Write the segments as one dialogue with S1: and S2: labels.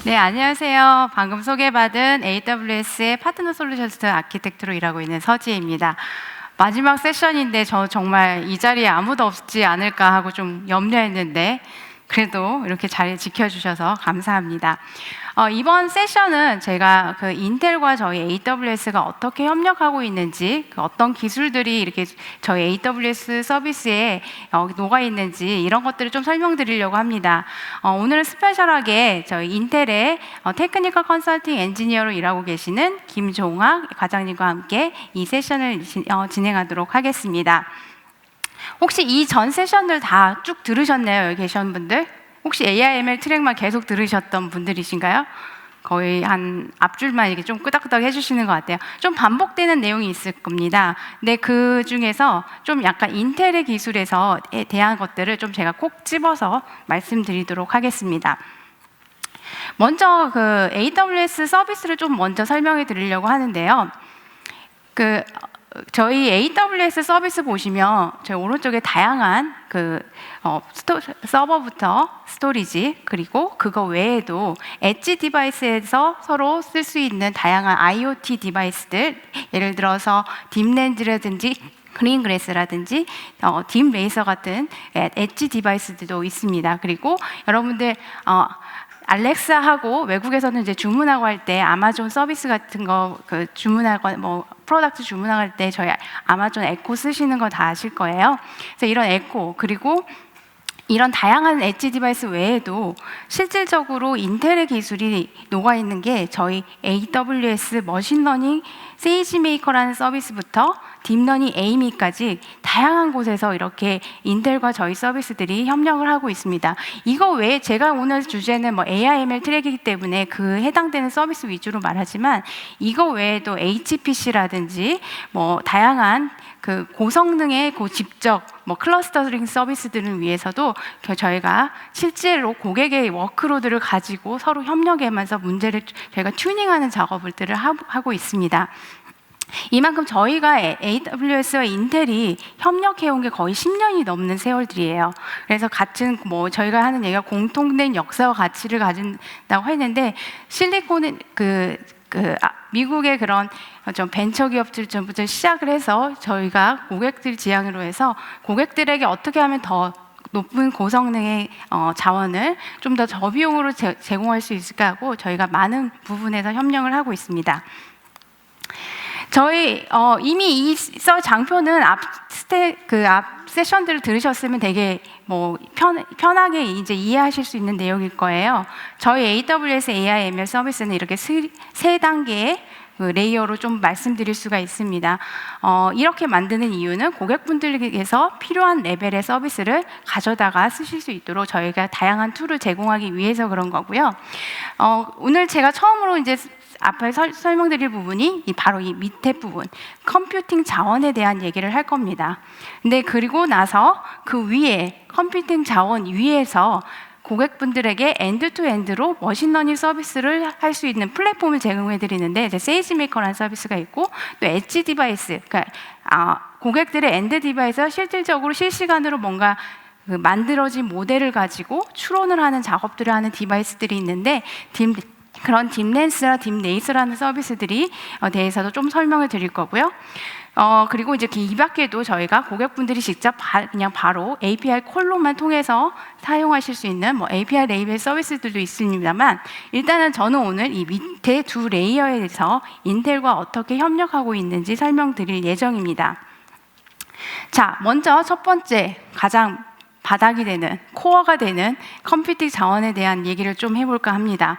S1: 네, 안녕하세요. 방금 소개받은 AWS의 파트너 솔루션스 아키텍트로 일하고 있는 서지혜입니다. 마지막 세션인데 저 정말 이 자리에 아무도 없지 않을까 하고 좀 염려했는데 그래도 이렇게 잘 지켜주셔서 감사합니다. 이번 세션은 제가 그 인텔과 저희 AWS가 어떻게 협력하고 있는지, 어떤 기술들이 이렇게 저희 AWS 서비스에 녹아 있는지 이런 것들을 좀 설명드리려고 합니다. 오늘은 스페셜하게 저희 인텔의 테크니컬 컨설팅 엔지니어로 일하고 계시는 김종학 과장님과 함께 이 세션을 진행하도록 하겠습니다. 혹시 이 전 세션들 다 쭉 들으셨나요? 여기 계신 분들? 혹시 AI/ML 트랙만 계속 들으셨던 분들이신가요? 거의 한 앞줄만 이렇게 좀 끄덕끄덕 해주시는 것 같아요. 좀 반복되는 내용이 있을 겁니다. 근데 그 중에서 좀 약간 인텔의 기술에서에 대한 것들을 좀 제가 꼭 집어서 말씀드리도록 하겠습니다. 먼저 그 AWS 서비스를 좀 먼저 설명해 드리려고 하는데요. 저희 AWS 서비스 보시면 저희 오른쪽에 다양한 서버부터 스토리지 그리고 그거 외에도 엣지 디바이스에서 서로 쓸 수 있는 다양한 IoT 디바이스들, 예를 들어서 딥렌즈라든지 그린그래스라든지 딥레이서 같은 엣지 디바이스들도 있습니다. 그리고 여러분들 알렉사하고 외국에서는 이제 주문하고 할 때 아마존 서비스 같은 거 주문하고 뭐 프로덕트 주문할 때 저희 아마존 에코 쓰시는 거 다 아실 거예요. 그래서 이런 에코 그리고 이런 다양한 엣지 디바이스 외에도 실질적으로 인텔의 기술이 녹아 있는 게 저희 AWS 머신러닝 세이지메이커라는 서비스부터 딥러닝 에이미까지 다양한 곳에서 이렇게 인텔과 저희 서비스들이 협력을 하고 있습니다. 이거 외에 제가 오늘 주제는 뭐 AI/ML 트랙이기 때문에 그 해당되는 서비스 위주로 말하지만 이거 외에도 HPC라든지 뭐 다양한 그 고성능의 직접 뭐 클러스터링 서비스들을 위해서도 저희가 실제로 고객의 워크로드를 가지고 서로 협력하면서 문제를 저희가 튜닝하는 작업들을 하고 있습니다. 이만큼 저희가 AWS와 인텔이 협력해온 게 거의 10년이 넘는 세월들이에요. 그래서 같은 저희가 하는 얘기가 공통된 역사와 가치를 가진다고 했는데 실리콘은 미국의 그런 좀 벤처 기업들 전부터 시작을 해서 저희가 고객들 지향으로 해서 고객들에게 어떻게 하면 더 높은 고성능의 자원을 좀 더 저비용으로 제공할 수 있을까 하고 저희가 많은 부분에서 협력을 하고 있습니다. 저희 이미 이 장표는 앞 세션들을 들으셨으면 되게 편하게 이제 이해하실 수 있는 내용일 거예요. 저희 AWS AI/ML 서비스는 이렇게 세 단계의 레이어로 좀 말씀드릴 수가 있습니다. 이렇게 만드는 이유는 고객분들께서 필요한 레벨의 서비스를 가져다가 쓰실 수 있도록 저희가 다양한 툴을 제공하기 위해서 그런 거고요. 오늘 제가 처음으로 이제 앞에 설명드릴 부분이 바로 이 밑에 부분, 컴퓨팅 자원에 대한 얘기를 할 겁니다. 근데 그리고 나서 그 위에 컴퓨팅 자원 위에서 고객분들에게 엔드투엔드로 머신러닝 서비스를 할 수 있는 플랫폼을 제공해 드리는데 세이지메이커라는 서비스가 있고 또 엣지 디바이스, 그러니까 고객들의 엔드 디바이스에서 실질적으로 실시간으로 뭔가 만들어진 모델을 가지고 추론을 하는 작업들을 하는 디바이스들이 있는데 그런 딥렌스나 딥레이서라는 서비스들이 대해서도 좀 설명을 드릴 거고요. 그리고 이제 이 밖에도 저희가 고객분들이 직접 그냥 바로 API 콜로만 통해서 사용하실 수 있는 API 레이블 서비스들도 있습니다만 일단은 저는 오늘 이 밑에 두 레이어에 대해서 인텔과 어떻게 협력하고 있는지 설명드릴 예정입니다. 자, 먼저 첫 번째 가장 바닥이 되는 코어가 되는 컴퓨팅 자원에 대한 얘기를 좀 해볼까 합니다.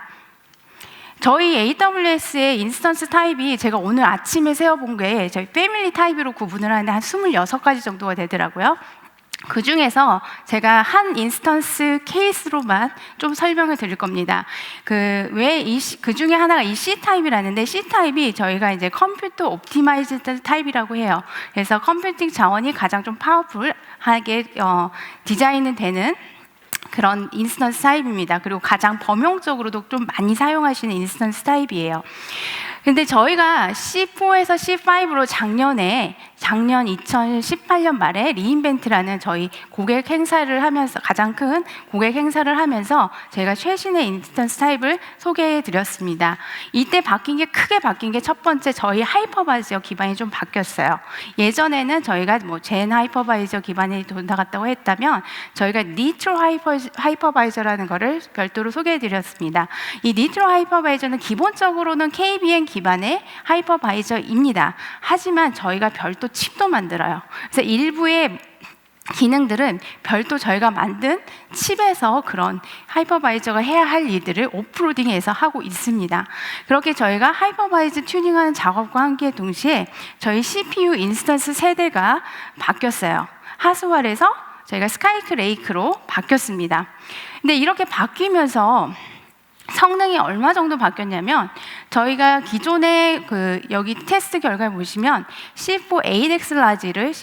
S1: 저희 AWS의 인스턴스 타입이 제가 오늘 아침에 세어본 게 저희 패밀리 타입으로 구분을 하는데 한 26가지 정도가 되더라고요. 그 중에서 제가 한 인스턴스 케이스로만 좀 설명을 드릴 겁니다. 그 중에 하나가 이 C 타입이라는데 C 타입이 저희가 이제 컴퓨터 옵티마이즈드 타입이라고 해요. 그래서 컴퓨팅 자원이 가장 좀 파워풀하게 디자인이 되는 그런 인스턴스 타입입니다. 그리고 가장 범용적으로도 좀 많이 사용하시는 인스턴스 타입이에요. 근데 저희가 C4에서 C5로 작년에 작년 2018년 말에 리인벤트라는 저희 고객 행사를 하면서, 가장 큰 고객 행사를 하면서 제가 최신의 인스턴스 타입을 소개해 드렸습니다. 이때 크게 바뀐 게 첫 번째, 저희 하이퍼바이저 기반이 좀 바뀌었어요. 예전에는 저희가 뭐 젠 하이퍼바이저 기반이 돌아갔다고 했다면 저희가 니트로 하이퍼바이저라는 거를 별도로 소개해 드렸습니다. 이 니트로 하이퍼바이저는 기본적으로는 KVM 기반의 하이퍼바이저입니다. 하지만 저희가 별도 칩도 만들어요. 그래서 일부의 기능들은 별도 저희가 만든 칩에서 그런 하이퍼바이저가 해야 할 일들을 오프로딩해서 하고 있습니다. 그렇게 저희가 하이퍼바이저 튜닝하는 작업과 함께 동시에 저희 CPU 인스턴스 세대가 바뀌었어요. 하스왈에서 저희가 스카이크 레이크로 바뀌었습니다. 근데 이렇게 바뀌면서 성능이 얼마 정도 바뀌었냐면, 저희가 기존에 여기 테스트 결과를 보시면 C4 8X 라지를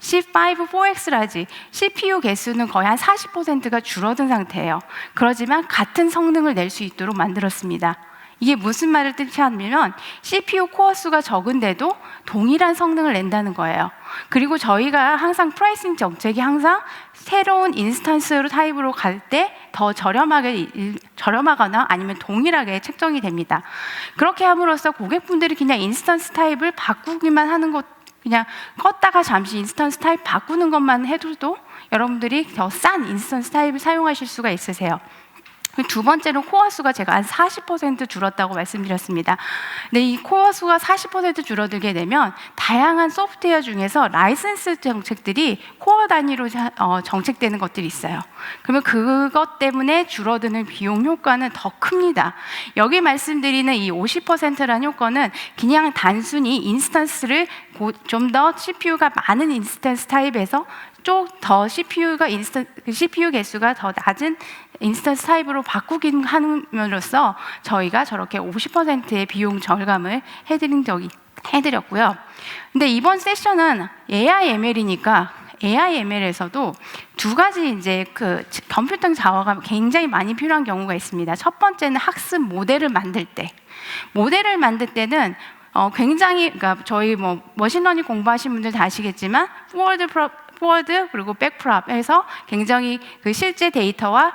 S1: C5 4X 라지, CPU 개수는 거의 한 40%가 줄어든 상태예요. 그렇지만 같은 성능을 낼 수 있도록 만들었습니다. 이게 무슨 말을 뜻하냐면 CPU 코어 수가 적은데도 동일한 성능을 낸다는 거예요. 그리고 저희가 항상 프라이싱 정책이 항상 새로운 인스턴스 타입으로 갈 때 더 저렴하거나 아니면 동일하게 책정이 됩니다. 그렇게 함으로써 고객분들이 그냥 인스턴스 타입을 바꾸기만 하는 것, 그냥 껐다가 잠시 인스턴스 타입 바꾸는 것만 해도 여러분들이 더 싼 인스턴스 타입을 사용하실 수가 있으세요. 두 번째로 코어 수가 제가 한 40% 줄었다고 말씀드렸습니다. 근데 이 코어 수가 40% 줄어들게 되면 다양한 소프트웨어 중에서 라이센스 정책들이 코어 단위로 정책되는 것들이 있어요. 그러면 그것 때문에 줄어드는 비용 효과는 더 큽니다. 여기 말씀드리는 이 50%라는 효과는 그냥 단순히 인스턴스를 좀 더 CPU가 많은 인스턴스 타입에서 좀 더 CPU 개수가 더 낮은 인스턴스 타입으로 바꾸긴 함으로써 저희가 저렇게 50%의 비용 절감을 해드렸고요. 근데 이번 세션은 AI ML이니까 AI ML에서도 두 가지 이제 컴퓨팅 자원가 굉장히 많이 필요한 경우가 있습니다. 첫 번째는 학습 모델을 만들 때는 굉장히, 그러니까 저희 머신러닝 공부하신 분들 다 아시겠지만 포워드 그리고 백프랍에서 굉장히 실제 데이터와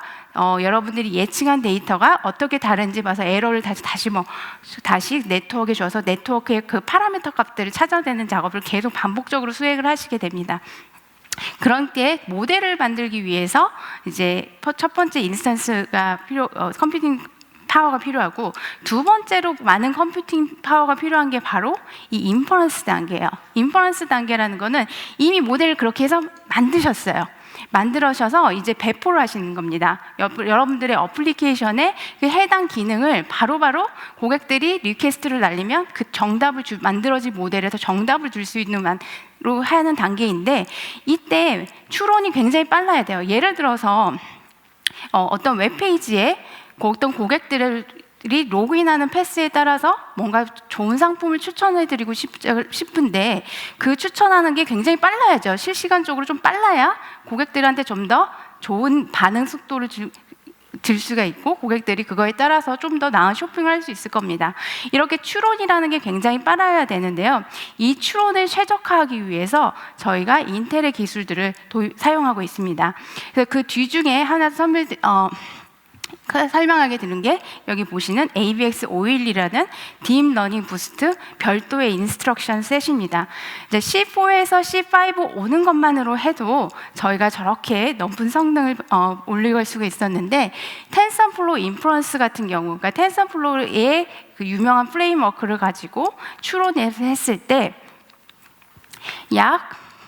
S1: 여러분들이 예측한 데이터가 어떻게 다른지 봐서 에러를 다시 네트워크에 줘서 네트워크의 그 파라미터 값들을 찾아내는 작업을 계속 반복적으로 수행을 하시게 됩니다. 그런 때 모델을 만들기 위해서 이제 첫 번째 인스턴스가 컴퓨팅 파워가 필요하고, 두 번째로 많은 컴퓨팅 파워가 필요한 게 바로 이 인퍼런스 단계예요. 인퍼런스 단계라는 거는 이미 모델을 그렇게 해서 만들어셔서 이제 배포를 하시는 겁니다. 여러분들의 어플리케이션에 그 해당 기능을 바로바로 고객들이 리퀘스트를 날리면 그 정답을 만들어진 모델에서 정답을 줄 수 있는 로 하는 단계인데, 이때 추론이 굉장히 빨라야 돼요. 예를 들어서 어떤 웹페이지에 어떤 고객들이 로그인하는 패스에 따라서 뭔가 좋은 상품을 추천해드리고 싶은데 그 추천하는 게 굉장히 빨라야죠. 실시간적으로 좀 빨라야 고객들한테 좀 더 좋은 반응 속도를 줄 수가 있고 고객들이 그거에 따라서 좀 더 나은 쇼핑을 할 수 있을 겁니다. 이렇게 추론이라는 게 굉장히 빨라야 되는데요. 이 추론을 최적화하기 위해서 저희가 인텔의 기술들을 사용하고 있습니다. 그래서 그 뒤중에 하나 설명하게 되는 게 여기 보시는 AVX512라는 딥러닝 부스트 별도의 인스트럭션 셋입니다. 이제 C4에서 C5 오는 것만으로 해도 저희가 저렇게 높은 성능을 올릴 수가 있었는데, 텐서플로우 인퍼런스 같은 경우, 그러니까 텐서플로우의 그 유명한 프레임워크를 가지고 추론했을 때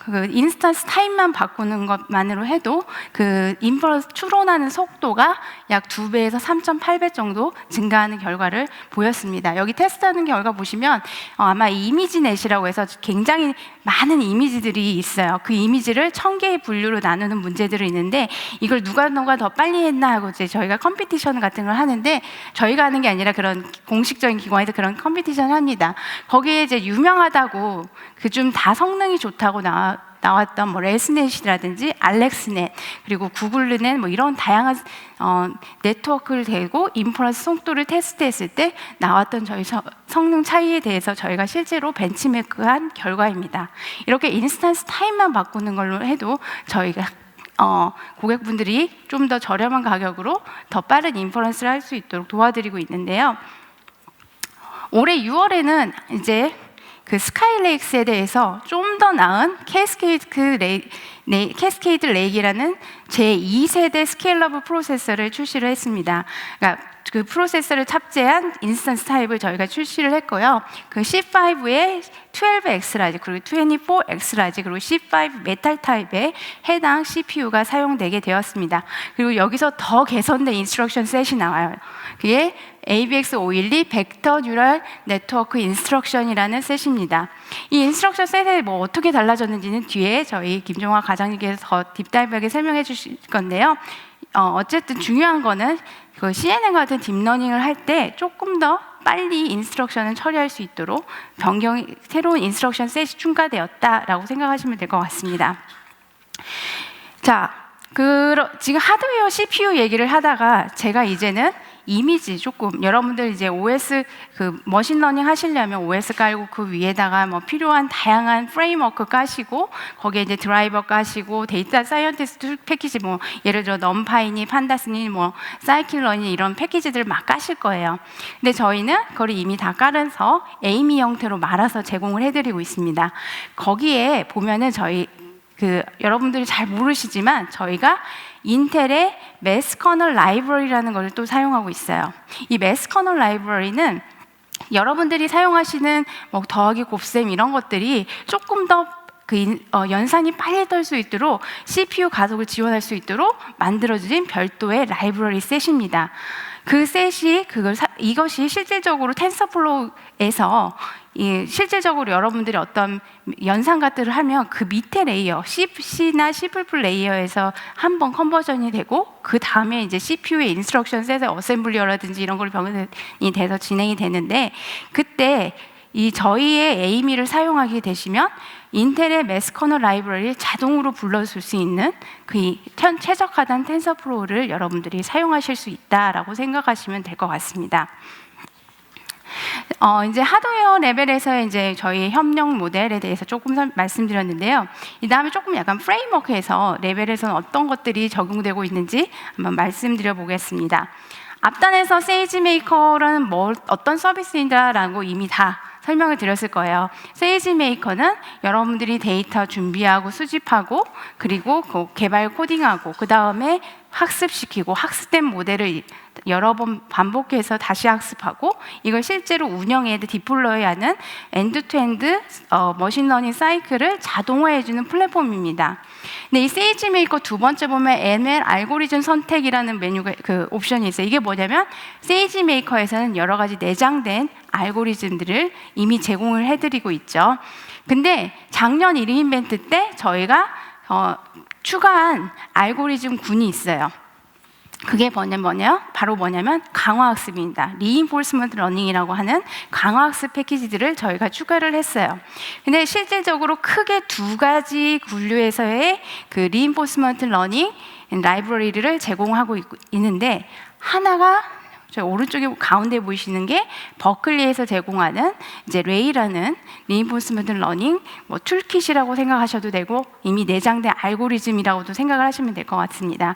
S1: 그 인스턴스 타입만 바꾸는 것만으로 해도 그 인퍼런스 추론하는 속도가 약 2배에서 3.8배 정도 증가하는 결과를 보였습니다. 여기 테스트하는 결과 보시면 아마 이미지넷이라고 해서 굉장히 많은 이미지들이 있어요. 그 이미지를 1000개의 분류로 나누는 문제들이 있는데, 이걸 누가 더 빨리 했나 하고 이제 저희가 컴피티션 같은 걸 하는데, 저희가 하는 게 아니라 그런 공식적인 기관에서 그런 컴피티션 합니다. 거기에 이제 유명하다고 그 좀 다 성능이 좋다고 나왔던 뭐 레스넷이라든지 알렉스넷 그리고 구글넷 뭐 이런 다양한 네트워크를 대고 인퍼런스 속도를 테스트했을 때 나왔던 저희 성능 차이에 대해서 저희가 실제로 벤치마크한 결과입니다. 이렇게 인스턴스 타임만 바꾸는 걸로 해도 저희가 고객분들이 좀 더 저렴한 가격으로 더 빠른 인퍼런스를 할 수 있도록 도와드리고 있는데요. 올해 6월에는 이제 그 스카이레이크스에 대해서 좀 더 나은 캐스케이드 레이크라는 제2세대 스케일러블 프로세서를 출시를 했습니다. 그러니까 그 프로세서를 탑재한 인스턴스 타입을 저희가 출시를 했고요. 그 C5의 12X 라지 그리고 24X 라지 그리고 C5 메탈 타입에 해당 CPU가 사용되게 되었습니다. 그리고 여기서 더 개선된 인스트럭션 셋이 나와요. 그게 ABX512 벡터 뉴럴 네트워크 인스트럭션이라는 셋입니다. 이 인스트럭션 셋이 뭐 어떻게 달라졌는지는 뒤에 저희 김종화 과장님께서 더 딥다이브하게 설명해 주실 건데요. 어쨌든 중요한 거는 그 CNN 같은 딥러닝을 할 때 조금 더 빨리 인스트럭션을 처리할 수 있도록 새로운 인스트럭션 셋이 추가되었다라고 생각하시면 될 것 같습니다. 자, 지금 하드웨어 CPU 얘기를 하다가 제가 이제는 이미지 조금 여러분들 이제 OS 그 머신러닝 하시려면 OS 깔고 그 위에다가 뭐 필요한 다양한 프레임워크 까시고 거기에 이제 드라이버 까시고 데이터 사이언티스트 패키지 뭐 예를 들어 넘파이니 판다스니 뭐 사이클러니 이런 패키지들 막 까실 거예요. 근데 저희는 그걸 이미 다 깔아서 에이미 형태로 말아서 제공을 해드리고 있습니다. 거기에 보면은 저희 여러분들이 잘 모르시지만 저희가 인텔의 매스 커널 라이브러리라는 것을 또 사용하고 있어요. 이 매스 커널 라이브러리는 여러분들이 사용하시는 뭐 더하기 곱셈 이런 것들이 조금 더 연산이 빨리 떨 수 있도록 CPU 가속을 지원할 수 있도록 만들어진 별도의 라이브러리 셋입니다. 그 셋이 이것이 실질적으로 텐서플로우에서 실질적으로 여러분들이 어떤 연산 같은 하면 그 밑에 레이어 C나 C++ 레이어에서 한번 컨버전이 되고 그 다음에 이제 CPU의 인스트럭션 셋의 어셈블리어라든지 이런 걸 병원이 돼서 진행이 되는데 그때 저희의 에이미를 사용하게 되시면 인텔의 매스 커널 라이브러리를 자동으로 불러줄 수 있는 그 최적화된 텐서플로우를 여러분들이 사용하실 수 있다라고 생각하시면 될 것 같습니다. 이제 하드웨어 레벨에서 이제 저희 협력 모델에 대해서 조금 말씀드렸는데요. 이 다음에 조금 약간 프레임워크에서 레벨에서는 어떤 것들이 적용되고 있는지 한번 말씀드려 보겠습니다. 앞단에서 세이지메이커는 어떤 서비스인가라고 이미 다 설명을 드렸을 거예요. 세이지메이커는 여러분들이 데이터 준비하고 수집하고 그리고 개발 코딩하고 그 다음에 학습시키고 학습된 모델을 여러 번 반복해서 다시 학습하고 이걸 실제로 운영해야 디플로이하는 엔드투엔드 머신러닝 사이클을 자동화해주는 플랫폼입니다. 근데 이 세이지메이커 두 번째 보면 ML 알고리즘 선택이라는 메뉴가 옵션이 있어요. 이게 뭐냐면 세이지메이커에서는 여러 가지 내장된 알고리즘들을 이미 제공을 해드리고 있죠. 근데 작년 리인벤트 때 저희가 추가한 알고리즘 군이 있어요. 그게 바로 뭐냐면 강화학습입니다. 리인포스먼트 러닝이라고 하는 강화학습 패키지들을 저희가 추가를 했어요. 근데 실질적으로 크게 두 가지 분류에서의 그 리인포스먼트 러닝 라이브러리를 제공하고 있는데 하나가 저 오른쪽에 가운데 보이시는 게 버클리에서 제공하는 이제 레이라는 리인포스먼트 러닝 툴킷이라고 생각하셔도 되고 이미 내장된 알고리즘이라고도 생각을 하시면 될 것 같습니다.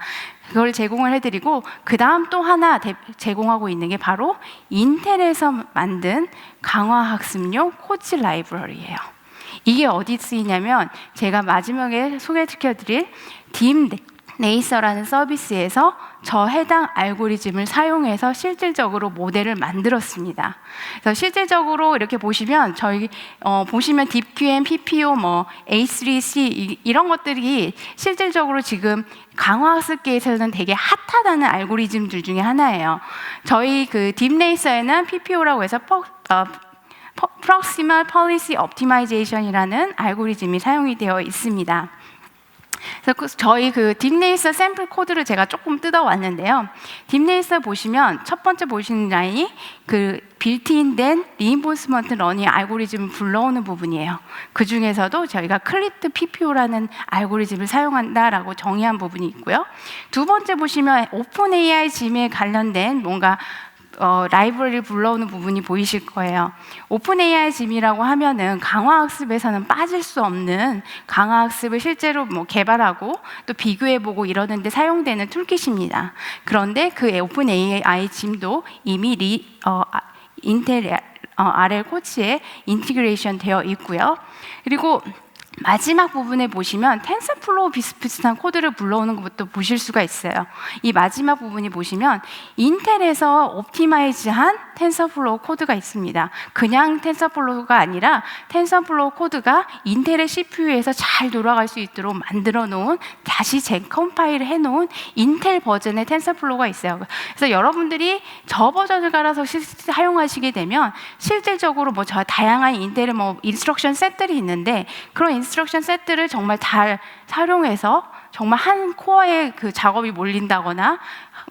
S1: 그걸 제공을 해드리고 그 다음 또 하나 제공하고 있는 게 바로 인텔에서 만든 강화학습용 코치 라이브러리예요. 이게 어디 쓰이냐면 제가 마지막에 소개시켜드릴 딥레이서라는 서비스에서 저 해당 알고리즘을 사용해서 실질적으로 모델을 만들었습니다. 그래서 실질적으로 이렇게 보시면 보시면 DeepQM, PPO, A3C 이런 것들이 실질적으로 지금 강화학습계에서는 되게 핫하다는 알고리즘들 중에 하나예요. 저희 딥레이서에는 PPO라고 해서 Proximal Policy Optimization이라는 알고리즘이 사용이 되어 있습니다. 그래서 저희 그 딥레이서 샘플 코드를 제가 조금 뜯어왔는데요. 딥레이서 보시면 첫 번째 보시는 라인이 그 빌트인된 리인포스먼트 러닝 알고리즘을 불러오는 부분이에요. 그 중에서도 저희가 클립트 PPO라는 알고리즘을 사용한다라고 정의한 부분이 있고요. 두 번째 보시면 오픈 AI 짐에 관련된 뭔가 라이브러리를 불러오는 부분이 보이실 거예요. 오픈 AI 짐이라고 하면은 강화학습에서는 빠질 수 없는 강화학습을 실제로 뭐 개발하고 또 비교해보고 이러는데 사용되는 툴킷입니다. 그런데 그 오픈 AI 짐도 이미 인텔 RL 코치에 인티그레이션 되어 있고요. 그리고 마지막 부분에 보시면 텐서플로우 비슷비슷한 코드를 불러오는 것부터 보실 수가 있어요. 이 마지막 부분이 보시면 인텔에서 옵티마이즈한 텐서플로우 코드가 있습니다. 그냥 텐서플로우가 아니라 텐서플로우 코드가 인텔의 CPU에서 잘 돌아갈 수 있도록 만들어 놓은, 다시 재컴파일을 해놓은 인텔 버전의 텐서플로우가 있어요. 그래서 여러분들이 저 버전을 갈아서 사용하시게 되면 실질적으로 뭐 저 다양한 인텔의 뭐 인스트럭션 셋들이 있는데, 그런 인스트럭션 세트를 정말 잘 활용해서 정말 한 코어에 그 작업이 몰린다거나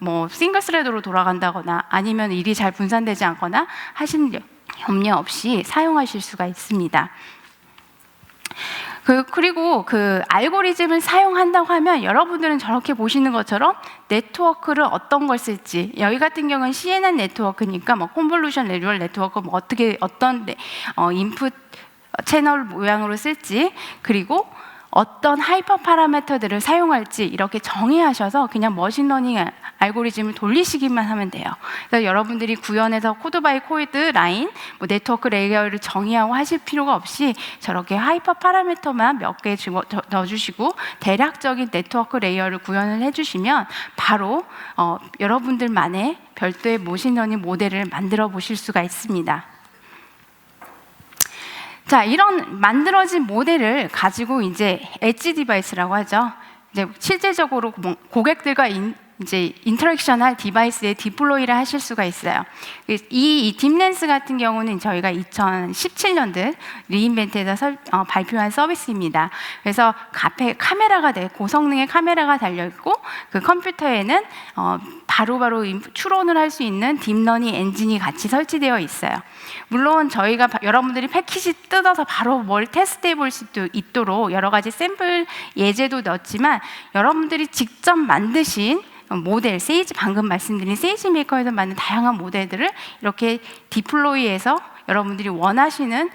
S1: 뭐 싱글 스레드로 돌아간다거나 아니면 일이 잘 분산되지 않거나 하시는 염려 없이 사용하실 수가 있습니다. 그리고 그 알고리즘을 사용한다고 하면 여러분들은 저렇게 보시는 것처럼 네트워크를 어떤 걸 쓸지, 여기 같은 경우는 CNN 네트워크니까 뭐 컨볼루션 내리얼 네트워크 뭐 어떤 인풋 채널 모양으로 쓸지, 그리고 어떤 하이퍼 파라미터들을 사용할지 이렇게 정의하셔서 그냥 머신러닝 알고리즘을 돌리시기만 하면 돼요. 그래서 여러분들이 구현해서 코드 바이 코드 라인, 뭐 네트워크 레이어를 정의하고 하실 필요가 없이 저렇게 하이퍼 파라미터만 몇 개 넣어주시고 대략적인 네트워크 레이어를 구현을 해주시면 바로 여러분들만의 별도의 머신러닝 모델을 만들어 보실 수가 있습니다. 자, 이런 만들어진 모델을 가지고 이제 엣지 디바이스라고 하죠. 이제 실질적으로 고객들과 이제 인터랙션할 디바이스에 디플로이를 하실 수가 있어요. 이 딥렌스 같은 경우는 저희가 2017년도 리인벤트에서 발표한 서비스입니다. 그래서 앞에 카메라가 고성능의 카메라가 달려 있고 그 컴퓨터에는 바로바로 추론을 할 수 있는 딥러닝 엔진이 같이 설치되어 있어요. 물론 저희가 여러분들이 패키지 뜯어서 바로 뭘 테스트해 볼 수도 있도록 여러 가지 샘플 예제도 넣었지만, 여러분들이 직접 만드신 모델, 방금 말씀드린 세이지 메이커에서 만든 다양한 모델들을 이렇게 디플로이해서 여러분들이 원하시는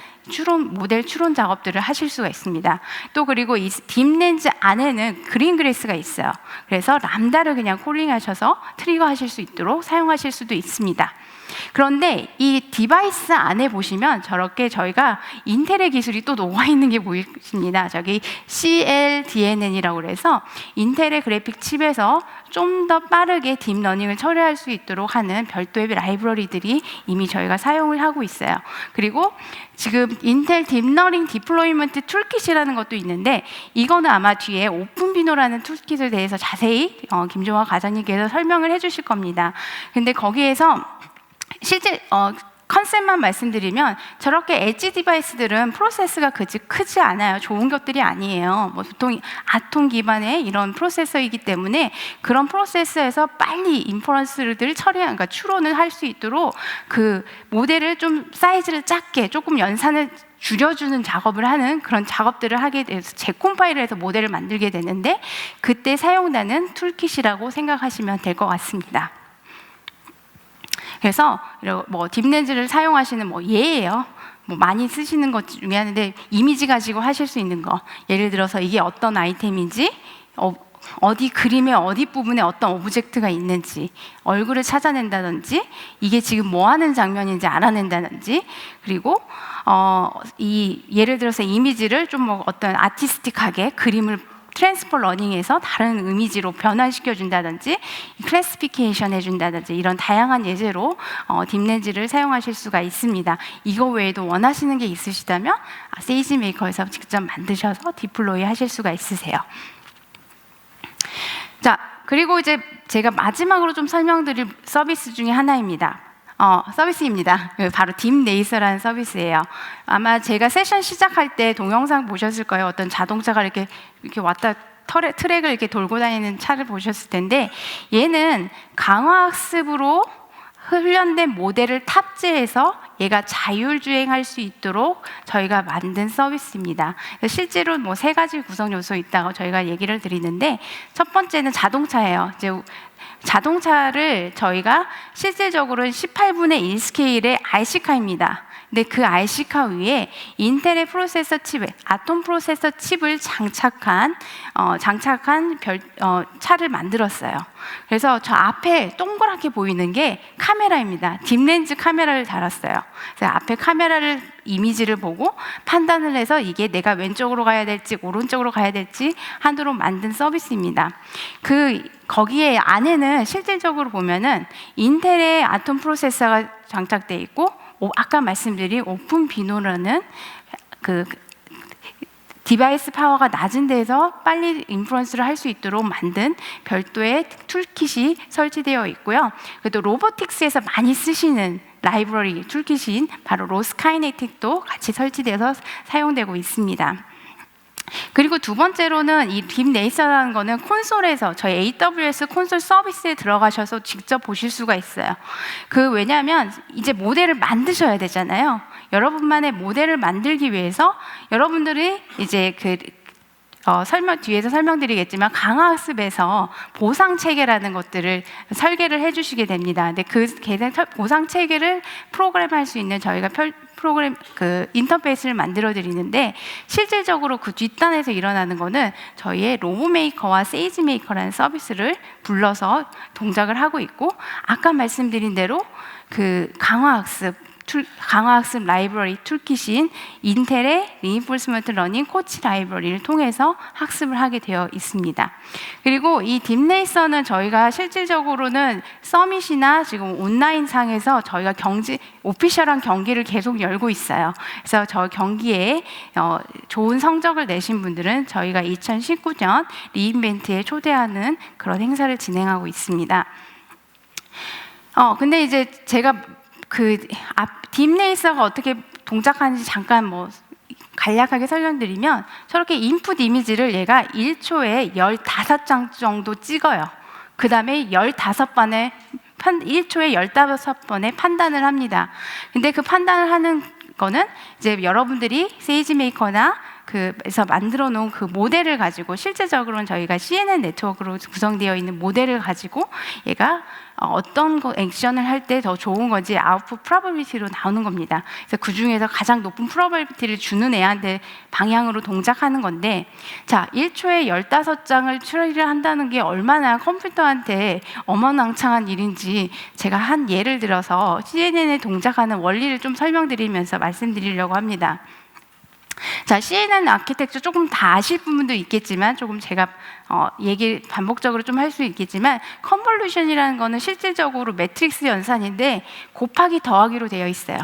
S1: 모델 추론 작업들을 하실 수가 있습니다. 또 그리고 이 딥렌즈 안에는 그린그레이스가 있어요. 그래서 람다를 그냥 콜링하셔서 트리거 하실 수 있도록 사용하실 수도 있습니다. 그런데 이 디바이스 안에 보시면 저렇게 저희가 인텔의 기술이 또 녹아있는 게 보이십니다. 저기 CLDNN이라고 해서 인텔의 그래픽 칩에서 좀 더 빠르게 딥러닝을 처리할 수 있도록 하는 별도의 라이브러리들이 이미 저희가 사용을 하고 있어요. 그리고 지금 인텔 딥러닝 디플로이먼트 툴킷이라는 것도 있는데, 이거는 아마 뒤에 오픈비노라는 툴킷에 대해서 자세히 김종화 과장님께서 설명을 해주실 겁니다. 근데 거기에서 실제 컨셉만 말씀드리면 저렇게 엣지 디바이스들은 프로세스가 크지 않아요. 좋은 것들이 아니에요. 뭐 보통 아톰 기반의 이런 프로세서이기 때문에 그런 프로세서에서 빨리 인퍼런스를 그러니까 추론을 할 수 있도록 그 모델을 좀 사이즈를 작게 조금 연산을 줄여주는 작업을 하는 그런 작업들을 하게 돼서 재콤파일을 해서 모델을 만들게 되는데, 그때 사용되는 툴킷이라고 생각하시면 될 것 같습니다. 그래서 뭐 딥렌즈를 사용하시는 뭐 예예요. 뭐 많이 쓰시는 것 중에 하는데, 이미지 가지고 하실 수 있는 거, 예를 들어서 이게 어떤 아이템인지, 어디 그림의 어디 부분에 어떤 오브젝트가 있는지 얼굴을 찾아낸다든지, 이게 지금 뭐 하는 장면인지 알아낸다든지, 그리고 예를 들어서 이미지를 좀 뭐 어떤 아티스틱하게 그림을 트랜스퍼 러닝해서 다른 이미지로 변환시켜 준다든지, 클래시피케이션 해준다든지, 이런 다양한 예제로 딥렌즈를 사용하실 수가 있습니다. 이거 외에도 원하시는 게 있으시다면 세이지 메이커에서 직접 만드셔서 디플로이 하실 수가 있으세요. 자, 그리고 이제 제가 마지막으로 좀 설명드릴 서비스 중에 하나입니다. 서비스입니다. 바로 딥레이서라는 서비스예요. 아마 제가 세션 시작할 때 동영상 보셨을 거예요. 어떤 자동차가 이렇게 왔다 트랙을 이렇게 돌고 다니는 차를 보셨을 텐데, 얘는 강화학습으로 훈련된 모델을 탑재해서 얘가 자율주행할 수 있도록 저희가 만든 서비스입니다. 실제로 뭐 3가지 구성 요소 있다고 저희가 얘기를 드리는데, 첫 번째는 자동차예요. 이제 자동차를 저희가 실질적으로는 18분의 1 스케일의 RC카입니다. 근데 그 RC카 위에 인텔의 프로세서 칩, 아톰 프로세서 칩을 장착한 차를 만들었어요. 그래서 저 앞에 동그랗게 보이는 게 카메라입니다. 딥렌즈 카메라를 달았어요. 그래서 앞에 카메라를 이미지를 보고 판단을 해서 이게 내가 왼쪽으로 가야 될지 오른쪽으로 가야 될지 하도록 만든 서비스입니다. 거기에 안에는 실질적으로 보면은 인텔의 아톰 프로세서가 장착되어 있고, 아까 말씀드린 오픈 비노라는 디바이스 파워가 낮은 데서 빨리 인프런스를 할 수 있도록 만든 별도의 툴킷이 설치되어 있고요. 그리고 로보틱스에서 많이 쓰시는 라이브러리 툴킷인 바로 로스카이네틱도 같이 설치돼서 사용되고 있습니다. 그리고 두 번째로는 이 딥네이서라는 거는 콘솔에서 저희 AWS 콘솔 서비스에 들어가셔서 직접 보실 수가 있어요. 왜냐하면 이제 모델을 만드셔야 되잖아요. 여러분만의 모델을 만들기 위해서 여러분들이 이제 뒤에서 설명드리겠지만 강화학습에서 보상 체계라는 것들을 설계를 해주시게 됩니다. 근데 그 보상 체계를 프로그램할 수 있는 저희가 인터페이스를 만들어 드리는데, 실질적으로 그 뒷단에서 일어나는 거는 저희의 로보메이커와 세이지메이커라는 서비스를 불러서 동작을 하고 있고, 아까 말씀드린 대로 강화학습 라이브러리 툴킷인 인텔의 리인포스먼트 러닝 코치 라이브러리를 통해서 학습을 하게 되어 있습니다. 그리고 이 딥네이서는 저희가 실질적으로는 서밋이나 지금 온라인 상에서 저희가 오피셜한 경기를 계속 열고 있어요. 그래서 저 경기에 좋은 성적을 내신 분들은 저희가 2019년 리인벤트에 초대하는 그런 행사를 진행하고 있습니다. 근데 이제 제가 딥네이서가 어떻게 동작하는지 잠깐 간략하게 설명드리면, 저렇게 인풋 이미지를 얘가 1초에 15장 정도 찍어요. 그 다음에 1초에 15번의 판단을 합니다. 근데 그 판단을 하는 거는 이제 여러분들이 세이지메이커나 그래서 만들어 놓은 그 모델을 가지고, 실제적으로는 저희가 CNN 네트워크로 구성되어 있는 모델을 가지고 얘가 어떤 액션을 할 때 더 좋은 건지 아웃풋 프로버빌리티로 나오는 겁니다. 그래서 그 중에서 가장 높은 프로버빌리티를 주는 애한테 방향으로 동작하는 건데, 자, 1초에 15장을 처리를 한다는 게 얼마나 컴퓨터한테 어마망창한 일인지 제가 한 예를 들어서 CNN에 동작하는 원리를 좀 설명드리면서 말씀드리려고 합니다. 자, CNN 아키텍처 조금 다 아실 부분도 있겠지만, 조금 제가 얘기 반복적으로 좀 할 수 있겠지만, 컨볼루션이라는 거는 실질적으로 매트릭스 연산인데 곱하기 더하기로 되어 있어요.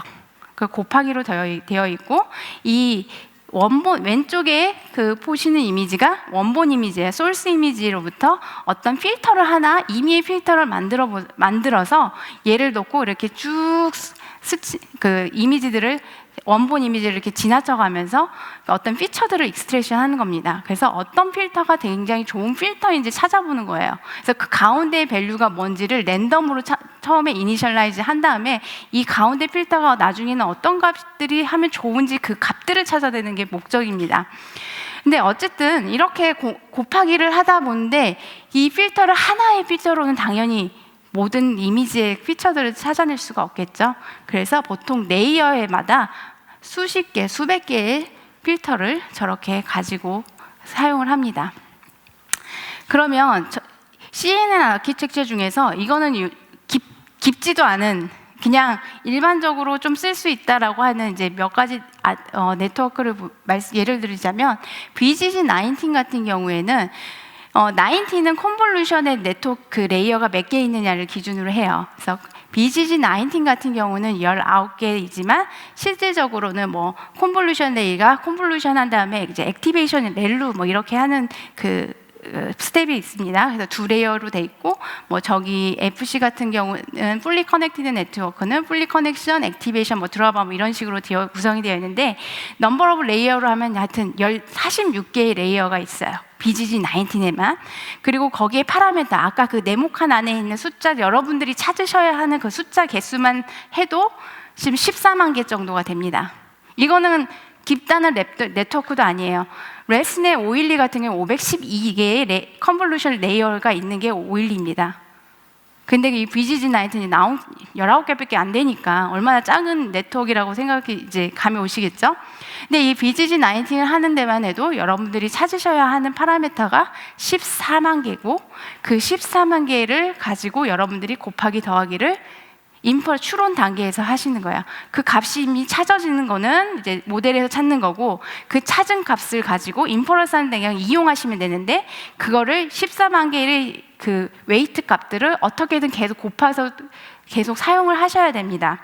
S1: 그 곱하기로 되어 있고, 이 원본 왼쪽에 보시는 이미지가 원본 이미지예요. 소스 이미지로부터 어떤 필터를 하나, 임의의 필터를 만들어서 얘를 놓고 이렇게 쭉 이미지들을, 원본 이미지를 이렇게 지나쳐가면서 어떤 피처들을 익스트랙션 하는 겁니다. 그래서 어떤 필터가 굉장히 좋은 필터인지 찾아보는 거예요. 그래서 그 가운데의 밸류가 뭔지를 랜덤으로 처음에 이니셜라이즈 한 다음에 이 가운데 필터가 나중에는 어떤 값들이 하면 좋은지 그 값들을 찾아내는 게 목적입니다. 근데 어쨌든 이렇게 곱하기를 하다 보는데, 이 필터를 하나의 필터로는 당연히 모든 이미지의 피처들을 찾아낼 수가 없겠죠. 그래서 보통 레이어에마다 수십 개, 수백 개의 필터를 저렇게 가지고 사용을 합니다. 그러면 CNN 아키텍처 중에서 이거는 깊지도 않은, 그냥 일반적으로 좀 쓸 수 있다라고 하는 이제 몇 가지 네트워크를 예를 들자면, BGG19 같은 경우에는 19은 컨볼루션의 네트워크 레이어가 몇 개 있느냐를 기준으로 해요. 그래서 BGG19 같은 경우는 19개이지만 실질적으로는 컨볼루션 레이가 컨볼루션 한 다음에 이제 액티베이션 렐루 이렇게 하는 스텝이 있습니다. 그래서 두 레이어로 돼 있고, 뭐 저기 FC 같은 경우는 fully connected 네트워크는 fully connection, activation, 뭐 드랍 뭐 이런 식으로 구성이 되어 있는데, 넘버 오브 레이어로 하면 하여튼 46개의 레이어가 있어요. BGG19에만. 그리고 거기에 파라미터, 아까 그 네모칸 안에 있는 숫자, 여러분들이 찾으셔야 하는 그 숫자 개수만 해도 지금 14만 개 정도가 됩니다. 이거는 깊다는 네트워크도 아니에요. 레슨의 512 같은 경우 512개의 컨볼루션 레이어가 있는 게 512입니다. 근데 이 BGG19이 19개밖에 안 되니까 얼마나 작은 네트워크라고 생각이 이제 감이 오시겠죠? 근데 이 BGG19을 하는 데만 해도 여러분들이 찾으셔야 하는 파라미터가 14만 개고, 그 14만 개를 가지고 여러분들이 곱하기 더하기를 인퍼 추론 단계에서 하시는 거야. 그 값이 이미 찾아지는 거는 이제 모델에서 찾는 거고, 그 찾은 값을 가지고 인퍼런스 하는 데 그냥 이용하시면 되는데, 그거를 14만 개의 그 웨이트 값들을 어떻게든 계속 곱해서 계속 사용을 하셔야 됩니다.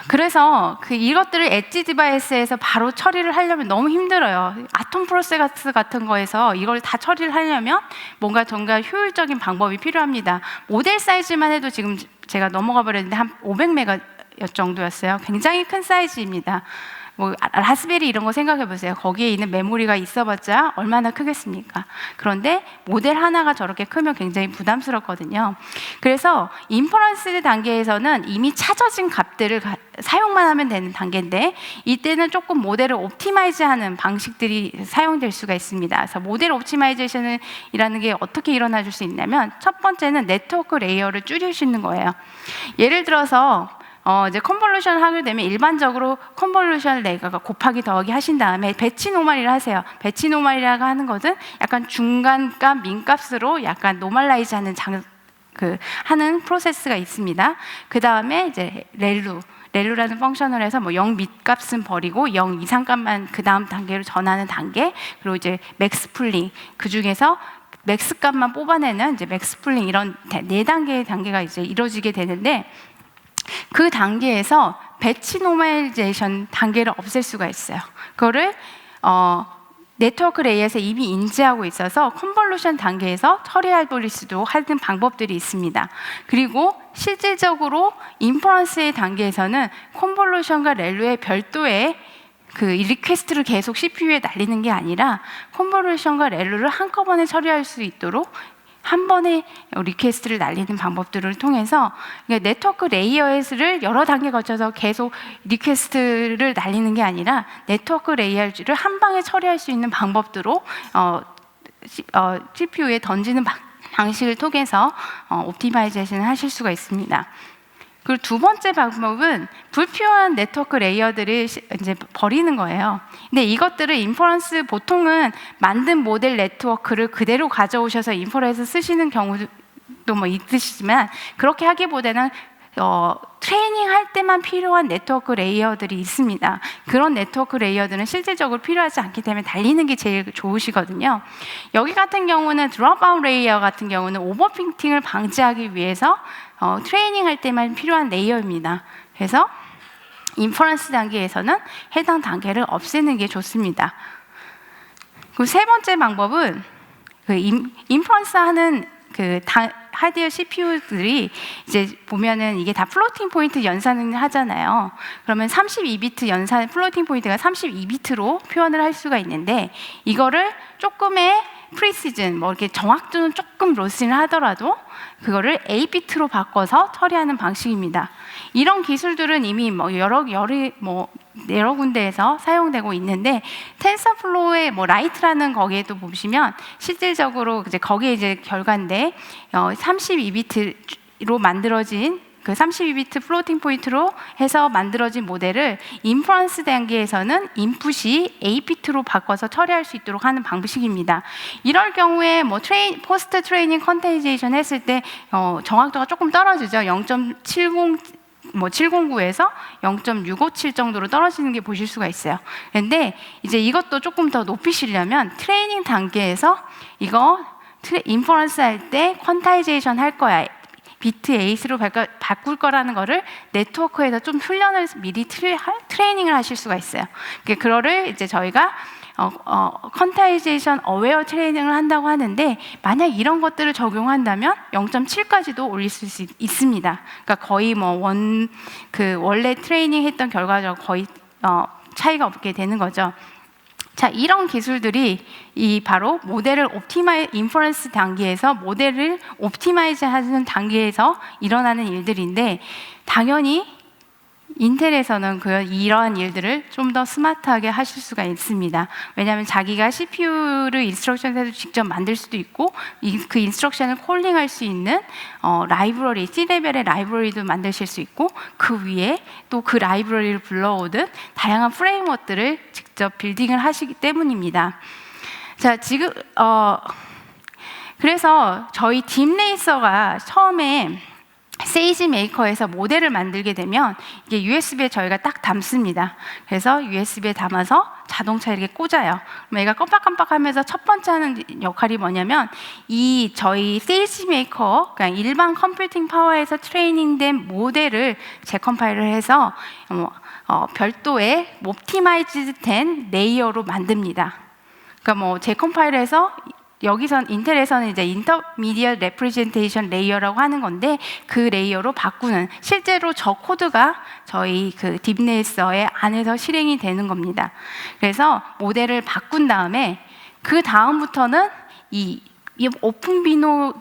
S1: 그래서 이것들을 엣지 디바이스에서 바로 처리를 하려면 너무 힘들어요. 아톰 프로세스 같은 거에서 이걸 다 처리를 하려면 뭔가 정말 효율적인 방법이 필요합니다. 모델 사이즈만 해도 지금 제가 넘어가 버렸는데 한 500메가 정도였어요. 굉장히 큰 사이즈입니다. 뭐 라스베리 이런 거 생각해 보세요. 거기에 있는 메모리가 있어봤자 얼마나 크겠습니까? 그런데 모델 하나가 저렇게 크면 굉장히 부담스럽거든요. 그래서 인퍼런스 단계에서는 이미 찾아진 값들을 사용만 하면 되는 단계인데, 이때는 조금 모델을 옵티마이즈하는 방식들이 사용될 수가 있습니다. 그래서 모델 옵티마이제이션이라는 게 어떻게 일어나줄 수 있냐면, 첫 번째는 네트워크 레이어를 줄이시는 거예요. 예를 들어서 이제 컨볼루션 하게 되면 일반적으로 컨볼루션 레이어가 곱하기 더하기 하신 다음에 배치 노멀이라 하세요. 배치 노멀이라고 하는 것은 약간 중간값, 민값으로 약간 노멀라이즈 하는 하는 프로세스가 있습니다. 그 다음에 이제 렐루라는 펑션을 해서 뭐 0 밑값은 버리고 0 이상 값만 그 다음 단계로 전하는 단계, 그리고 이제 맥스 풀링, 그 중에서 맥스 값만 뽑아내는 이제 맥스 풀링, 이런 4단계의 단계가 이제 이루어지게 되는데, 그 단계에서 배치 노멀리제이션 단계를 없앨 수가 있어요. 그거를 네트워크 레이어에서 이미 인지하고 있어서 컨볼루션 단계에서 처리할 수도 하는 방법들이 있습니다. 그리고 실질적으로 인퍼런스의 단계에서는 컨볼루션과 렐루의 별도의 그 리퀘스트를 계속 CPU에 날리는 게 아니라 컨볼루션과 렐루를 한꺼번에 처리할 수 있도록 한 번에 리퀘스트를 날리는 방법들을 통해서 네트워크 레이어를 여러 단계 거쳐서 계속 리퀘스트를 날리는 게 아니라 네트워크 레이어를 한 방에 처리할 수 있는 방법으로 CPU에 던지는 방식을 통해서 옵티마이제이션을 하실 수가 있습니다. 그리고 두 번째 방법은 불필요한 네트워크 레이어들을 이제 버리는 거예요. 근데 이것들을 인퍼런스, 보통은 만든 모델 네트워크를 그대로 가져오셔서 인퍼런스 쓰시는 경우도 뭐 있으시지만, 그렇게 하기보다는 트레이닝 할 때만 필요한 네트워크 레이어들이 있습니다. 그런 네트워크 레이어들은 실질적으로 필요하지 않기 때문에 달리는 게 제일 좋으시거든요. 여기 같은 경우는 드롭아웃 레이어 같은 경우는 오버피팅을 방지하기 위해서 트레이닝 할 때만 필요한 레이어입니다. 그래서 인퍼런스 단계에서는 해당 단계를 없애는 게 좋습니다. 그 세 번째 방법은 인퍼런스 하는 하드웨어 CPU들이 이제 보면은 이게 다 플로팅 포인트 연산을 하잖아요. 그러면 32비트 연산, 플로팅 포인트가 32비트로 표현을 할 수가 있는데, 이거를 조금의 프리시즌, 뭐 이렇게 정확도는 조금 로스를 하더라도 그거를 8비트로 바꿔서 처리하는 방식입니다. 이런 기술들은 이미 뭐 여러 군데에서 사용되고 있는데, 텐서플로우의 뭐 라이트라는 거기에도 보시면 실질적으로 이제 거기에 이제 결과인데 32비트로 만들어진 그 32비트 플로팅 포인트로 해서 만들어진 모델을 인퍼런스 단계에서는 인풋이 8비트로 바꿔서 처리할 수 있도록 하는 방식입니다. 이럴 경우에 뭐 포스트 트레이닝 컨테이제이션 했을 때 정확도가 조금 떨어지죠. 709에서 0.657 정도로 떨어지는 게 보실 수가 있어요. 그런데 이제 이것도 조금 더 높이시려면 트레이닝 단계에서 이거 인퍼런스 할 때 퀀타이제이션 할 거야, 비트 8으로 바꿀 거라는 거를 네트워크에서 좀 훈련을 미리 트레이닝을 하실 수가 있어요. 그거를 이제 저희가 컨타이제이션 어웨어 트레이닝을 한다고 하는데 만약 이런 것들을 적용한다면 0.7까지도 올릴 수 있습니다. 그러니까 거의 뭐 원래 트레이닝 했던 결과와 거의 차이가 없게 되는 거죠. 자, 이런 기술들이 바로 모델을 인퍼런스 단계에서 모델을 옵티마이즈 하는 단계에서 일어나는 일들인데, 당연히 인텔에서는 이러한 일들을 좀 더 스마트하게 하실 수가 있습니다. 왜냐하면 자기가 CPU를 인스트럭션에서 직접 만들 수도 있고 그 인스트럭션을 콜링할 수 있는 라이브러리, C레벨의 라이브러리도 만드실 수 있고 그 위에 또 그 라이브러리를 불러오듯 다양한 프레임워크들을 직접 빌딩을 하시기 때문입니다. 자, 지금 그래서 저희 딥레이서가 처음에 세이지 메이커에서 모델을 만들게 되면 이게 USB에 저희가 딱 담습니다. 그래서 USB에 담아서 자동차에 이렇게 꽂아요. 그럼 얘가 깜빡깜빡하면서 첫 번째 하는 역할이 뭐냐면 저희 세이지 메이커, 그러니까 일반 컴퓨팅 파워에서 트레이닝된 모델을 재컴파일을 해서 별도의 옵티마이즈 된 레이어로 만듭니다. 그러니까 뭐 재컴파일해서 인텔에서는 이제 인터미디엇 레프레젠테이션 레이어라고 하는 건데 그 레이어로 바꾸는, 실제로 저 코드가 저희 그 딥레이서의 안에서 실행이 되는 겁니다. 그래서 모델을 바꾼 다음에 그 다음부터는 이 오픈비노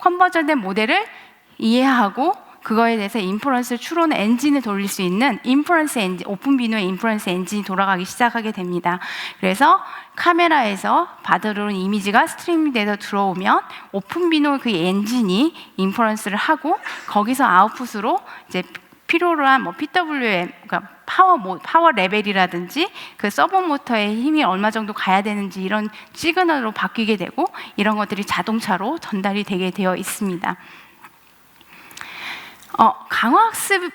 S1: 컨버전된 모델을 이해하고 그거에 대해서 인퍼런스 추론 엔진을 돌릴 수 있는 인퍼런스 엔진, 오픈비노의 인퍼런스 엔진이 돌아가기 시작하게 됩니다. 그래서 카메라에서 받아들여온 이미지가 스트리밍 돼서 들어오면 오픈비노 그 엔진이 인퍼런스를 하고 거기서 아웃풋으로 이제 필요로 한 PWM, 그러니까 파워 레벨이라든지 그 서버 모터의 힘이 얼마 정도 가야 되는지 이런 시그널로 바뀌게 되고 이런 것들이 자동차로 전달이 되게 되어 있습니다. 강화학습,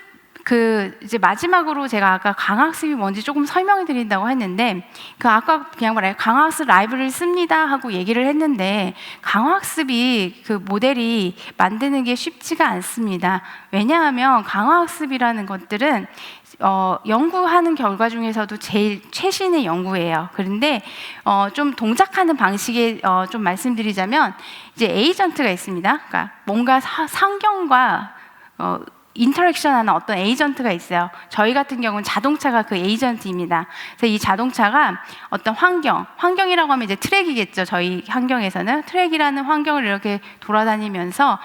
S1: 이제 마지막으로 제가 아까 강화학습이 뭔지 조금 설명을 드린다고 했는데, 아까 그냥 말해요. 강화학습 라이브러리를 씁니다 하고 얘기를 했는데, 강화학습이 모델이 만드는 게 쉽지가 않습니다. 왜냐하면 강화학습이라는 것들은 연구하는 결과 중에서도 제일 최신의 연구예요. 그런데 좀 동작하는 방식에 좀 말씀드리자면, 이제 에이전트가 있습니다. 그러니까 뭔가 상경과 인터랙션하는 어떤 에이전트가 있어요. 저희 같은 경우는 자동차가 그 에이전트입니다. 그래서 이 자동차가 어떤 환경이라고 하면 이제 트랙이겠죠. 저희 환경에서는 트랙이라는 환경을 이렇게 돌아다니면서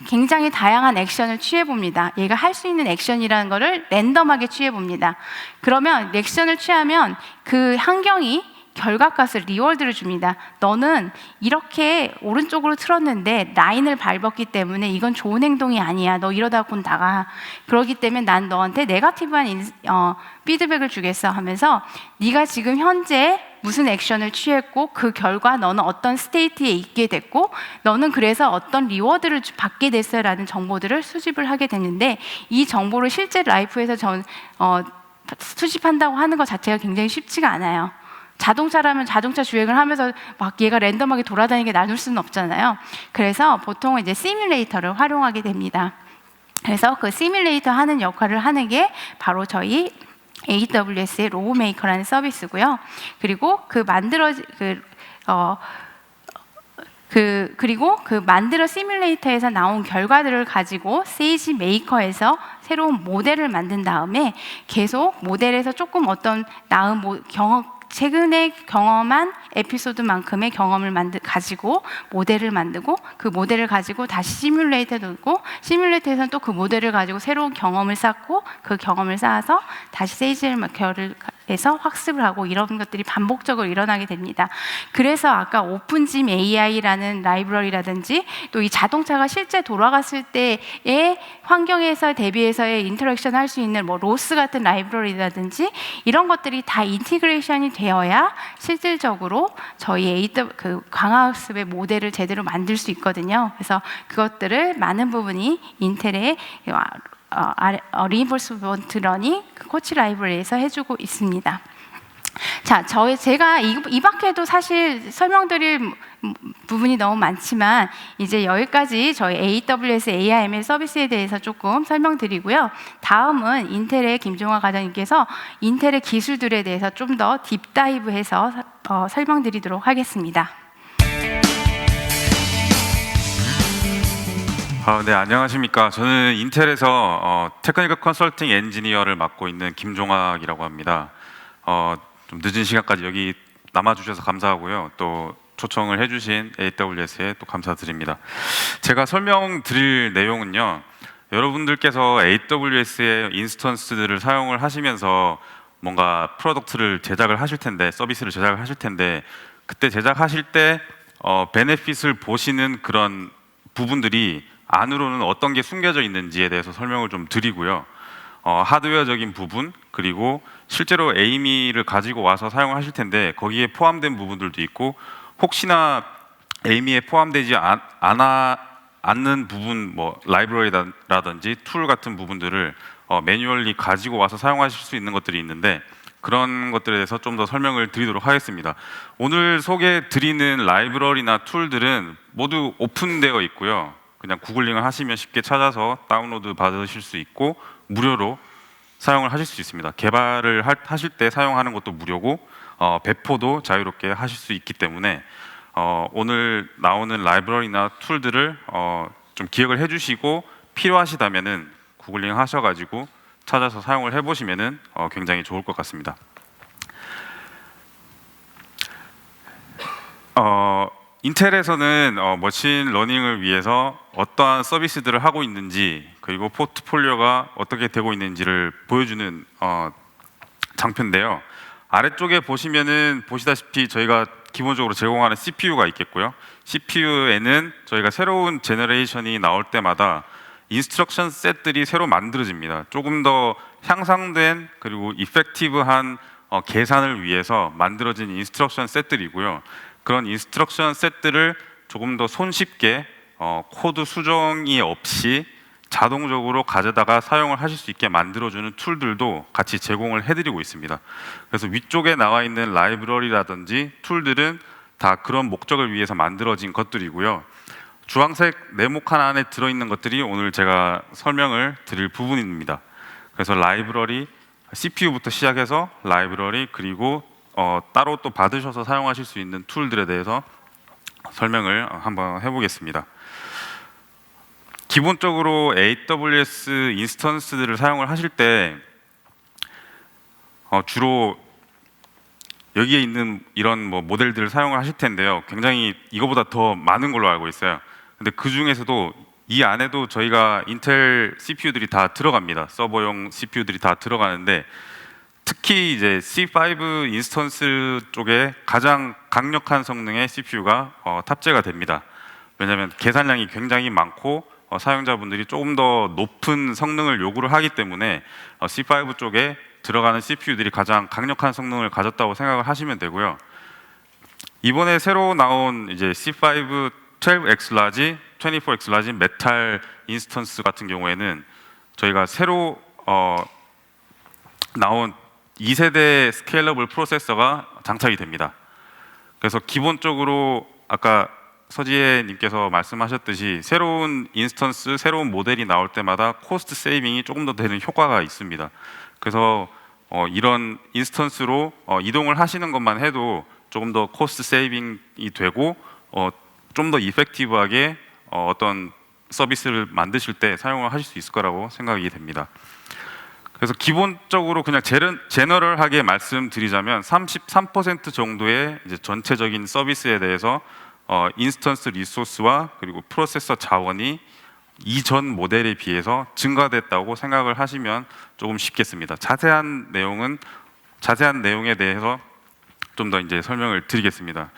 S1: 굉장히 다양한 액션을 취해봅니다. 얘가 할 수 있는 액션이라는 거를 랜덤하게 취해봅니다. 그러면 액션을 취하면 그 환경이 결과값을, 리워드를 줍니다. 너는 이렇게 오른쪽으로 틀었는데 라인을 밟았기 때문에 이건 좋은 행동이 아니야. 너 이러다 곧 나가. 그렇기 때문에 난 너한테 네거티브한 피드백을 주겠어 하면서 네가 지금 현재 무슨 액션을 취했고 그 결과 너는 어떤 스테이트에 있게 됐고 너는 그래서 어떤 리워드를 받게 됐어라는 정보들을 수집을 하게 됐는데, 이 정보를 실제 라이프에서 수집한다고 하는 것 자체가 굉장히 쉽지가 않아요. 자동차라면 자동차 주행을 하면서 막 얘가 랜덤하게 돌아다니게 놔둘 수는 없잖아요. 그래서 보통은 이제 시뮬레이터를 활용하게 됩니다. 그래서 그 시뮬레이터 하는 역할을 하는 게 바로 저희 AWS의 로보메이커라는 서비스고요. 그리고 그리고 만들어 시뮬레이터에서 나온 결과들을 가지고 세이지 메이커에서 새로운 모델을 만든 다음에 계속 모델에서 조금 어떤 나은 최근에 경험한 에피소드만큼의 경험을 가지고 모델을 만들고 그 모델을 가지고 다시 시뮬레이터에 놓고 시뮬레이터에서는 또 그 모델을 가지고 새로운 경험을 쌓고 그 경험을 쌓아서 다시 세이지 메이커에서 학습을 하고 이런 것들이 반복적으로 일어나게 됩니다. 그래서 아까 오픈짐 AI라는 라이브러리라든지 또 이 자동차가 실제 돌아갔을 때의 환경에서 대비해서의 인터랙션 할 수 있는 로스 같은 라이브러리라든지 이런 것들이 다 인티그레이션이 되어야 실질적으로 저희 강화학습의 모델을 제대로 만들 수 있거든요. 그래서 그것들을 많은 부분이 인텔의 리인포스먼트 러닝 코치 라이브러리에서 해주고 있습니다. 자, 제가 이 밖에도 사실 설명드릴 부분이 너무 많지만 이제 여기까지 저희 AWS AIML 서비스에 대해서 조금 설명드리고요. 다음은 인텔의 김종화 과장님께서 인텔의 기술들에 대해서 좀 더 딥다이브해서 설명드리도록 하겠습니다.
S2: 네, 안녕하십니까. 저는 인텔에서 테크니컬 컨설팅 엔지니어를 맡고 있는 김종학이라고 합니다. 좀 늦은 시간까지 여기 남아주셔서 감사하고요. 또 초청을 해주신 AWS에 또 감사드립니다. 제가 설명드릴 내용은요. 여러분들께서 AWS의 인스턴스들을 사용을 하시면서 뭔가 프로덕트를 제작을 하실 텐데, 서비스를 제작을 하실 텐데, 그때 제작하실 때 베네핏을 보시는 그런 부분들이 안으로는 어떤 게 숨겨져 있는지에 대해서 설명을 좀 드리고요. 하드웨어적인 부분, 그리고 실제로 에이미를 가지고 와서 사용하실 텐데 거기에 포함된 부분들도 있고, 혹시나 에이미에 포함되지 않는 부분, 뭐 라이브러리라든지 툴 같은 부분들을 매뉴얼리 가지고 와서 사용하실 수 있는 것들이 있는데, 그런 것들에 대해서 좀 더 설명을 드리도록 하겠습니다. 오늘 소개해 드리는 라이브러리나 툴들은 모두 오픈되어 있고요. 그냥 구글링을 하시면 쉽게 찾아서 다운로드 받으실 수 있고 무료로 사용을 하실 수 있습니다. 개발을 하실 때 사용하는 것도 무료고 배포도 자유롭게 하실 수 있기 때문에 오늘 나오는 라이브러리나 툴들을 좀 기억을 해주시고 필요하시다면은 구글링 하셔가지고 찾아서 사용을 해보시면은 굉장히 좋을 것 같습니다. 인텔에서는 머신 러닝을 위해서 어떠한 서비스들을 하고 있는지, 그리고 포트폴리오가 어떻게 되고 있는지를 보여주는 장표인데요. 아래쪽에 보시면은 보시다시피 저희가 기본적으로 제공하는 CPU가 있겠고요. CPU에는 저희가 새로운 제너레이션이 나올 때마다 인스트럭션 셋들이 새로 만들어집니다. 조금 더 향상된 그리고 이펙티브한 계산을 위해서 만들어진 인스트럭션 셋들이고요. 그런 인스트럭션 셋들을 조금 더 손쉽게 코드 수정이 없이 자동적으로 가져다가 사용을 하실 수 있게 만들어주는 툴들도 같이 제공을 해드리고 있습니다. 그래서 위쪽에 나와 있는 라이브러리라든지 툴들은 다 그런 목적을 위해서 만들어진 것들이고요. 주황색 네모칸 안에 들어있는 것들이 오늘 제가 설명을 드릴 부분입니다. 그래서 라이브러리, CPU부터 시작해서 라이브러리, 그리고 따로 또 받으셔서 사용하실 수 있는 툴들에 대해서 설명을 한번 해보겠습니다. 기본적으로 AWS 인스턴스들을 사용을 하실 때 주로 여기에 있는 이런 모델들을 사용을 하실 텐데요. 굉장히 이거보다 더 많은 걸로 알고 있어요. 근데 그 중에서도 이 안에도 저희가 인텔 CPU들이 다 들어갑니다. 서버용 CPU들이 다 들어가는데, 특히 이제 C5 인스턴스 쪽에 가장 강력한 성능의 CPU가 탑재가 됩니다. 왜냐하면 계산량이 굉장히 많고 사용자분들이 조금 더 높은 성능을 요구를 하기 때문에 C5 쪽에 들어가는 CPU들이 가장 강력한 성능을 가졌다고 생각을 하시면 되고요. 이번에 새로 나온 이제 C5 12X 라지, 24X 라지 메탈 인스턴스 같은 경우에는 저희가 새로 나온 2세대 스케일러블 프로세서가 장착이 됩니다. 그래서 기본적으로 아까 서지혜 님께서 말씀하셨듯이 새로운 인스턴스, 새로운 모델이 나올 때마다 코스트 세이빙이 조금 더 되는 효과가 있습니다. 그래서 이런 인스턴스로 이동을 하시는 것만 해도 조금 더 코스트 세이빙이 되고 좀 더 이펙티브하게 어떤 서비스를 만드실 때 사용을 하실 수 있을 거라고 생각이 됩니다. 그래서 기본적으로 그냥 제너럴하게 말씀드리자면 33% 정도의 이제 전체적인 서비스에 대해서 인스턴스 리소스와 그리고 프로세서 자원이 이전 모델에 비해서 증가됐다고 생각을 하시면 조금 쉽겠습니다. 자세한 내용에 대해서 좀 더 이제 설명을 드리겠습니다.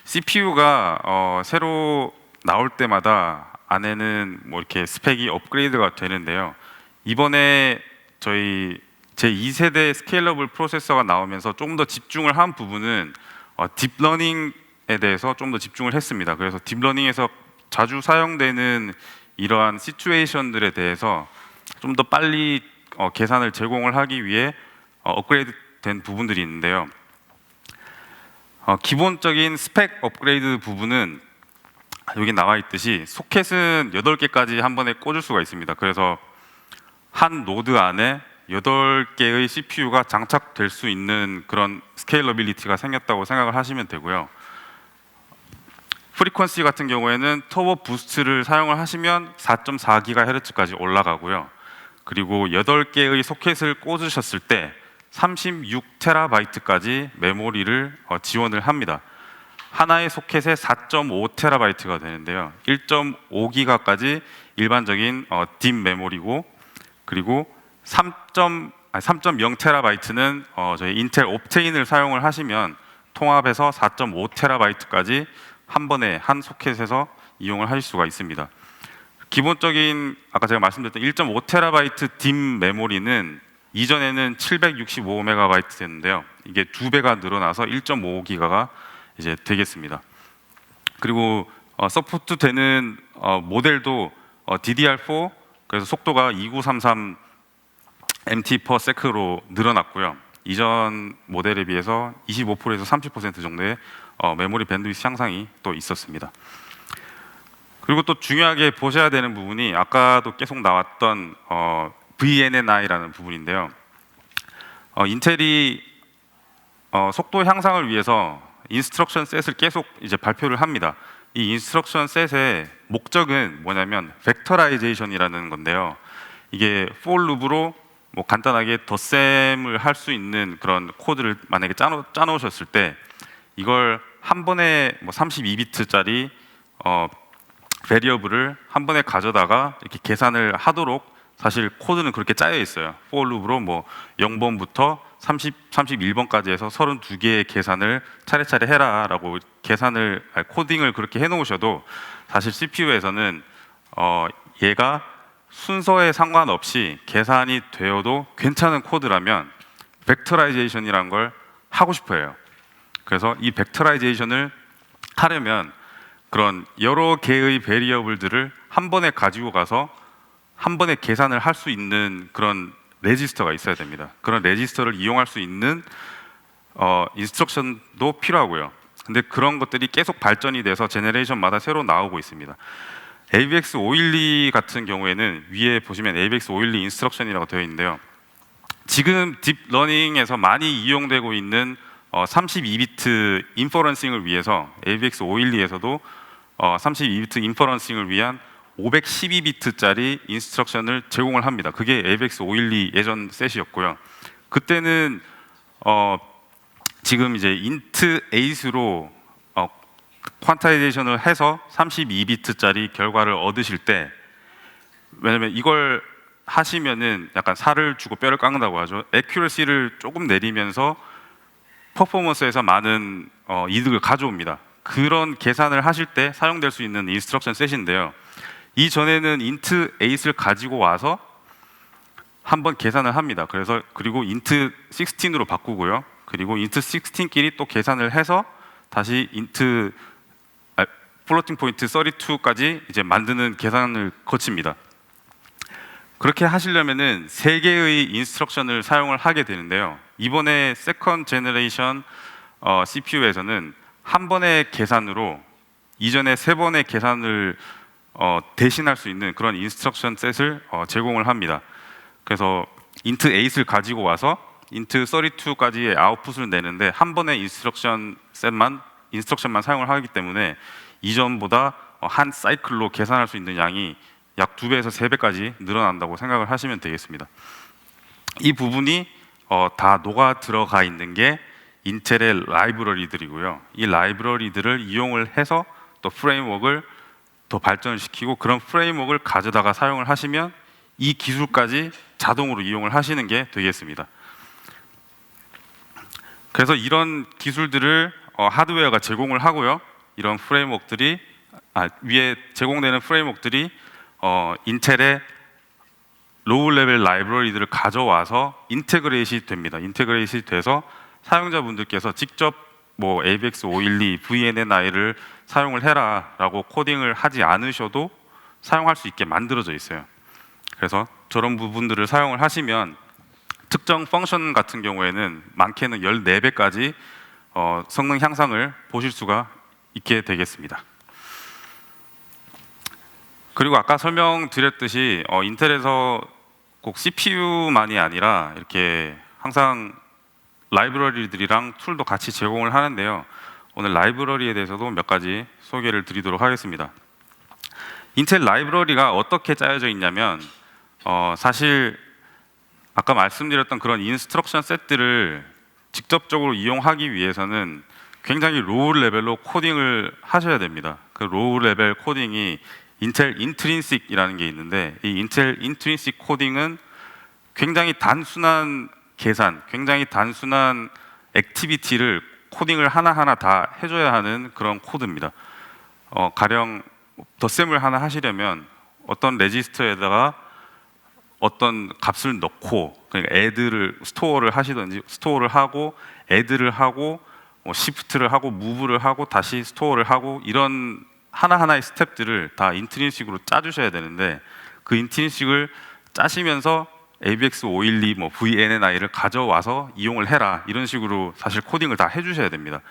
S2: CPU가 새로 나올 때마다 안에는 뭐 이렇게 스펙이 업그레이드가 되는데요. 이번에 저희 제2세대 스케일러블 프로세서가 나오면서 조금 더 집중을 한 부분은 딥러닝에 대해서 좀 더 집중을 했습니다. 그래서 딥러닝에서 자주 사용되는 이러한 시츄에이션들에 대해서 좀 더 빨리 계산을 제공을 하기 위해 업그레이드 된 부분들이 있는데요. 기본적인 스펙 업그레이드 부분은 여기 나와 있듯이 소켓은 8개까지 한 번에 꽂을 수가 있습니다. 그래서 한 노드 안에 8개의 CPU가 장착될 수 있는 그런 스케일러빌리티가 생겼다고 생각을 하시면 되고요. 프리퀀시 같은 경우에는 터보 부스트를 사용을 하시면 4.4GHz까지 올라가고요. 그리고 8개의 소켓을 꽂으셨을 때 36TB까지 메모리를 지원을 합니다. 하나의 소켓에 4.5TB가 되는데요. 1.5GB까지 일반적인 딥 메모리고, 그리고 3.0TB는 저희 인텔 옵테인을 사용을 하시면 통합해서 4.5TB까지 한 번에 한 소켓에서 이용을 하실 수가 있습니다. 기본적인 아까 제가 말씀드렸던 1.5TB 딥 메모리는 이전에는 765MB였는데요. 이게 2배가 늘어나서 1.5GB가 이제 되겠습니다. 그리고 서포트되는 모델도 DDR4, 그래서 속도가 2933 MT/s로 늘어났고요. 이전 모델에 비해서 25%에서 30% 정도의 메모리 밴드위스 향상이 또 있었습니다. 그리고 또 중요하게 보셔야 되는 부분이 아까도 계속 나왔던 VNNI라는 부분인데요. 인텔이 속도 향상을 위해서 인스트럭션 셋을 계속 이제 발표를 합니다. 이 인스트럭션 셋의 목적은 뭐냐면 벡터라이제이션이라는 건데요. 이게 for loop으로 뭐 간단하게 덧셈을 할 수 있는 그런 코드를 만약에 짜놓으셨을 때 이걸 한 번에 뭐 32비트짜리 베리어블을 한 번에 가져다가 이렇게 계산을 하도록 사실 코드는 그렇게 짜여 있어요. for loop으로 뭐 0번부터 31번까지 해서 32개의 계산을 차례차례 해라라고 코딩을 그렇게 해놓으셔도 사실 CPU에서는 얘가 순서에 상관없이 계산이 되어도 괜찮은 코드라면 벡터라이제이션이라는 걸 하고 싶어요. 그래서 이 벡터라이제이션을 하려면 그런 여러 개의 베리어블들을 한 번에 가지고 가서 한 번에 계산을 할 수 있는 그런 레지스터가 있어야 됩니다. 그런 레지스터를 이용할 수 있는 인스트럭션도 필요하고요. 근데 그런 것들이 계속 발전이 돼서 제너레이션마다 새로 나오고 있습니다. AVX 512 같은 경우에는 위에 보시면 AVX 512 인스트럭션이라고 되어 있는데요. 지금 딥러닝에서 많이 이용되고 있는 32비트 인퍼런싱을 위해서 AVX 512에서도 32비트 인퍼런싱을 위한 512비트짜리 인스트럭션을 제공을 합니다. 그게 AVX 512 예전 셋이었고요. 그때는 지금 이제 인트 8으로 퀀타이제이션을 해서 32비트짜리 결과를 얻으실 때, 왜냐면 이걸 하시면은 약간 살을 주고 뼈를 깎는다고 하죠. 애큐러시를 조금 내리면서 퍼포먼스에서 많은 이득을 가져옵니다. 그런 계산을 하실 때 사용될 수 있는 인스트럭션 셋인데요. 이전에는 인트 8을 가지고 와서 한번 계산을 합니다. 그리고 인트 16으로 바꾸고요. 그리고 인트 16끼리 또 계산을 해서 다시 플로팅 포인트 32까지 이제 만드는 계산을 거칩니다. 그렇게 하시려면은 3개의 인스트럭션을 사용을 하게 되는데요. 이번에 세컨 제너레이션 CPU에서는 한 번의 계산으로 이전에 3번의 계산을 대신할 수 있는 그런 인스트럭션 셋을 제공을 합니다. 그래서 인트 8을 가지고 와서 인트 32까지의 아웃풋을 내는데 한 번의 인스트럭션만 사용을 하기 때문에 이전보다 한 사이클로 계산할 수 있는 양이 약 2배에서 3배까지 늘어난다고 생각을 하시면 되겠습니다. 이 부분이 다 녹아 들어가 있는 게 인텔의 라이브러리들이고요. 이 라이브러리들을 이용을 해서 또 프레임워크를 더 발전시키고 그런 프레임워크를 가져다가 사용을 하시면 이 기술까지 자동으로 이용을 하시는 게 되겠습니다. 그래서 이런 기술들을 하드웨어가 제공을 하고요. 이런 프레임워크들이 위에 제공되는 프레임워크들이 인텔의 로우 레벨 라이브러리들을 가져와서 인테그레이트이 됩니다. 인테그레이트이 돼서 사용자분들께서 직접 뭐 AVX 512, VNNI를 사용을 해라라고 코딩을 하지 않으셔도 사용할 수 있게 만들어져 있어요. 그래서 저런 부분들을 사용을 하시면 특정 펑션 같은 경우에는 많게는 14배까지 성능 향상을 보실 수가 있게 되겠습니다. 그리고 아까 설명드렸듯이 인텔에서 꼭 CPU만이 아니라 이렇게 항상 라이브러리들이랑 툴도 같이 제공을 하는데요. 오늘 라이브러리에 대해서도 몇 가지 소개를 드리도록 하겠습니다. 인텔 라이브러리가 어떻게 짜여져 있냐면 사실 아까 말씀드렸던 그런 인스트럭션 셋들을 직접적으로 이용하기 위해서는 굉장히 로우 레벨로 코딩을 하셔야 됩니다. 그 로우 레벨 코딩이 인텔 인트린식이라는 게 있는데, 이 인텔 인트린식 코딩은 굉장히 단순한 계산, 굉장히 단순한 액티비티를 코딩을 하나하나 다 해줘야 하는 그런 코드입니다. 가령 덧셈을 하나 하시려면 어떤 레지스터에다가 어떤 값을 넣고, 그러니까 add를 스토어를 하시든지, 스토어를 하고 add를 하고 시프트를 하고 무브를 하고 다시 스토어를 하고, 이런 하나하나의 스텝들을 다 인트린식으로 짜주셔야 되는데, 그 인트린식을 짜시면서 AVX512, VNNI를 가져와서 이용을 해라, 이런 식으로 사실 코딩을 다 해주셔야 됩니다.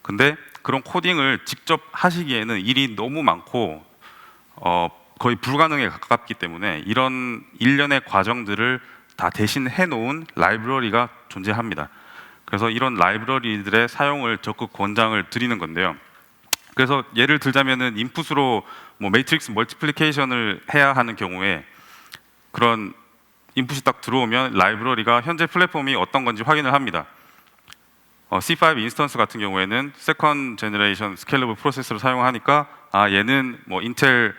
S2: 근데 그런 코딩을 직접 하시기에는 일이 너무 많고 거의 불가능에 가깝기 때문에 이런 일련의 과정들을 다 대신 해놓은 라이브러리가 존재합니다. 그래서 이런 라이브러리들의 사용을 적극 권장을 드리는 건데요. 그래서 예를 들자면은 인풋으로 매트릭스 멀티플리케이션을 해야 하는 경우에 그런 인풋이 딱 들어오면 라이브러리가 현재 플랫폼이 어떤 건지 확인을 합니다. C5 인스턴스 같은 경우에는 세컨드 제너레이션 스케일러블 프로세서를 사용하니까 얘는 인텔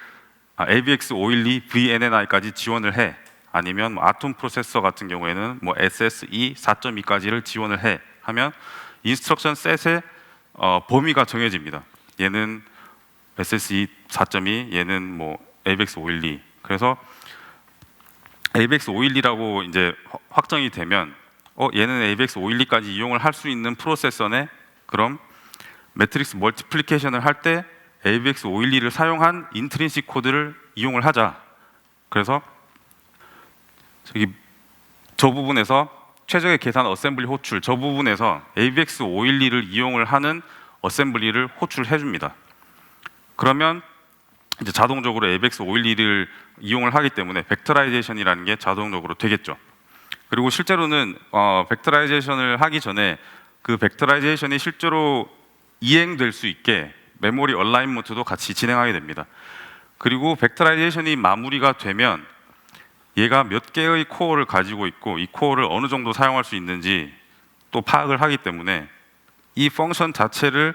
S2: AVX512 VNNI까지 지원을 해, 아니면 아톰 프로세서 같은 경우에는 SSE 4.2까지를 지원을 해 하면 인스트럭션 셋의 범위가 정해집니다. 얘는 SSE 4.2, 얘는 AVX512. 그래서 AVX512라고 이제 확정이 되면 얘는 AVX512까지 이용을 할 수 있는 프로세서네, 그럼 매트릭스 멀티플리케이션을 할 때 AVX512를 사용한 인트린식 코드를 이용을 하자. 그래서 저 부분에서 최적의 계산 어셈블리 호출, 저 부분에서 AVX512를 이용을 하는 어셈블리를 호출해 줍니다. 그러면 이제 자동적으로 AVX512를 이용을 하기 때문에 벡터라이제이션이라는 게 자동적으로 되겠죠. 그리고 실제로는 벡터라이제이션을 하기 전에 그 벡터라이제이션이 실제로 이행될 수 있게 메모리 얼라인먼트도 같이 진행하게 됩니다. 그리고 벡터라이제이션이 마무리가 되면 얘가 몇 개의 코어를 가지고 있고 이 코어를 어느 정도 사용할 수 있는지 또 파악을 하기 때문에 이 펑션 자체를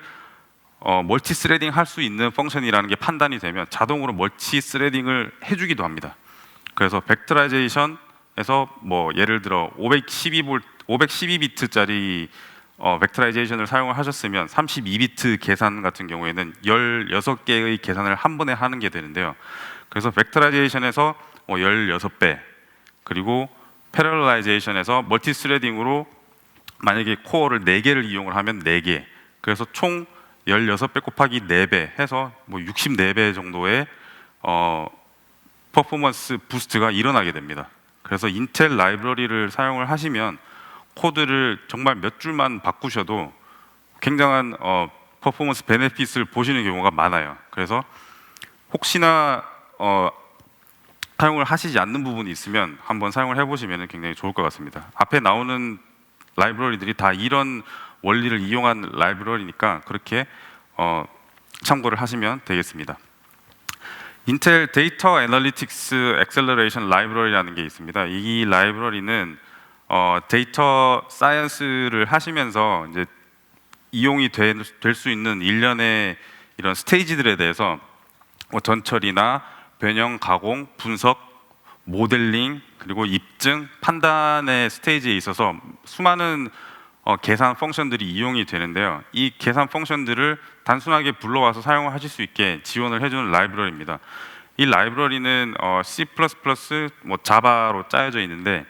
S2: 멀티 스레딩 할 수 있는 펑션이라는 게 판단이 되면 자동으로 멀티 스레딩을 해주기도 합니다. 그래서 벡터라이제이션에서 예를 들어 512비트짜리 벡터라이제이션을 사용을 하셨으면 32비트 계산 같은 경우에는 16개의 계산을 한 번에 하는 게 되는데요. 그래서 벡터라이제이션에서 16배, 그리고 패러럴라이제이션에서 멀티 스레딩으로 만약에 코어를 4개를 이용을 하면 4개, 그래서 총 16배 곱하기 4배 해서 64배 정도의 퍼포먼스 부스트가 일어나게 됩니다. 그래서 인텔 라이브러리를 사용을 하시면 코드를 정말 몇 줄만 바꾸셔도 굉장한 퍼포먼스 베네핏을 보시는 경우가 많아요. 그래서 혹시나 사용을 하시지 않는 부분이 있으면 한번 사용을 해보시면 굉장히 좋을 것 같습니다. 앞에 나오는 라이브러리들이 다 이런 원리를 이용한 라이브러리니까 그렇게 참고를 하시면 되겠습니다. 인텔 데이터 애널리틱스 엑셀러레이션 라이브러리라는 게 있습니다. 이 라이브러리는 데이터 사이언스를 하시면서 이제 이용이 될 수 있는 일련의 이런 스테이지들에 대해서 전처리나 변형, 가공, 분석, 모델링, 그리고 입증, 판단의 스테이지에 있어서 수많은 계산 펑션들이 이용이 되는데요. 이 계산 펑션들을 단순하게 불러와서 사용하실 수 있게 지원을 해주는 라이브러리입니다. 이 라이브러리는 C++, 자바로 짜여져 있는데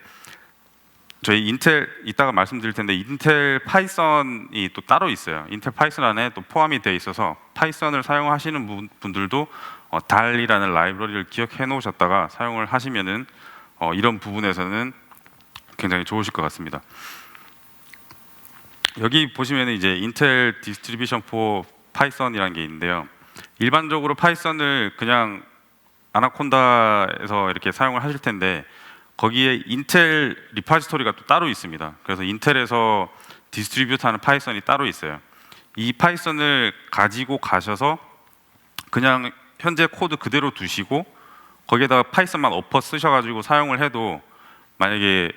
S2: 저희 인텔 이따가 말씀드릴 텐데 인텔 파이썬이 또 따로 있어요. 인텔 파이썬 안에 또 포함이 되어 있어서 파이썬을 사용하시는 분들도 달이라는 라이브러리를 기억해 놓으셨다가 사용을 하시면은 이런 부분에서는 굉장히 좋으실 것 같습니다. 여기 보시면 이제 인텔 디스트리뷰션 포 파이썬이라는 게 있는데요. 일반적으로 파이썬을 그냥 아나콘다에서 이렇게 사용을 하실 텐데 거기에 인텔 리파지토리가 또 따로 있습니다. 그래서 인텔에서 디스트리뷰트하는 파이썬이 따로 있어요. 이 파이썬을 가지고 가셔서 그냥 현재 코드 그대로 두시고 거기에다가 파이썬만 엎어 쓰셔가지고 사용을 해도 만약에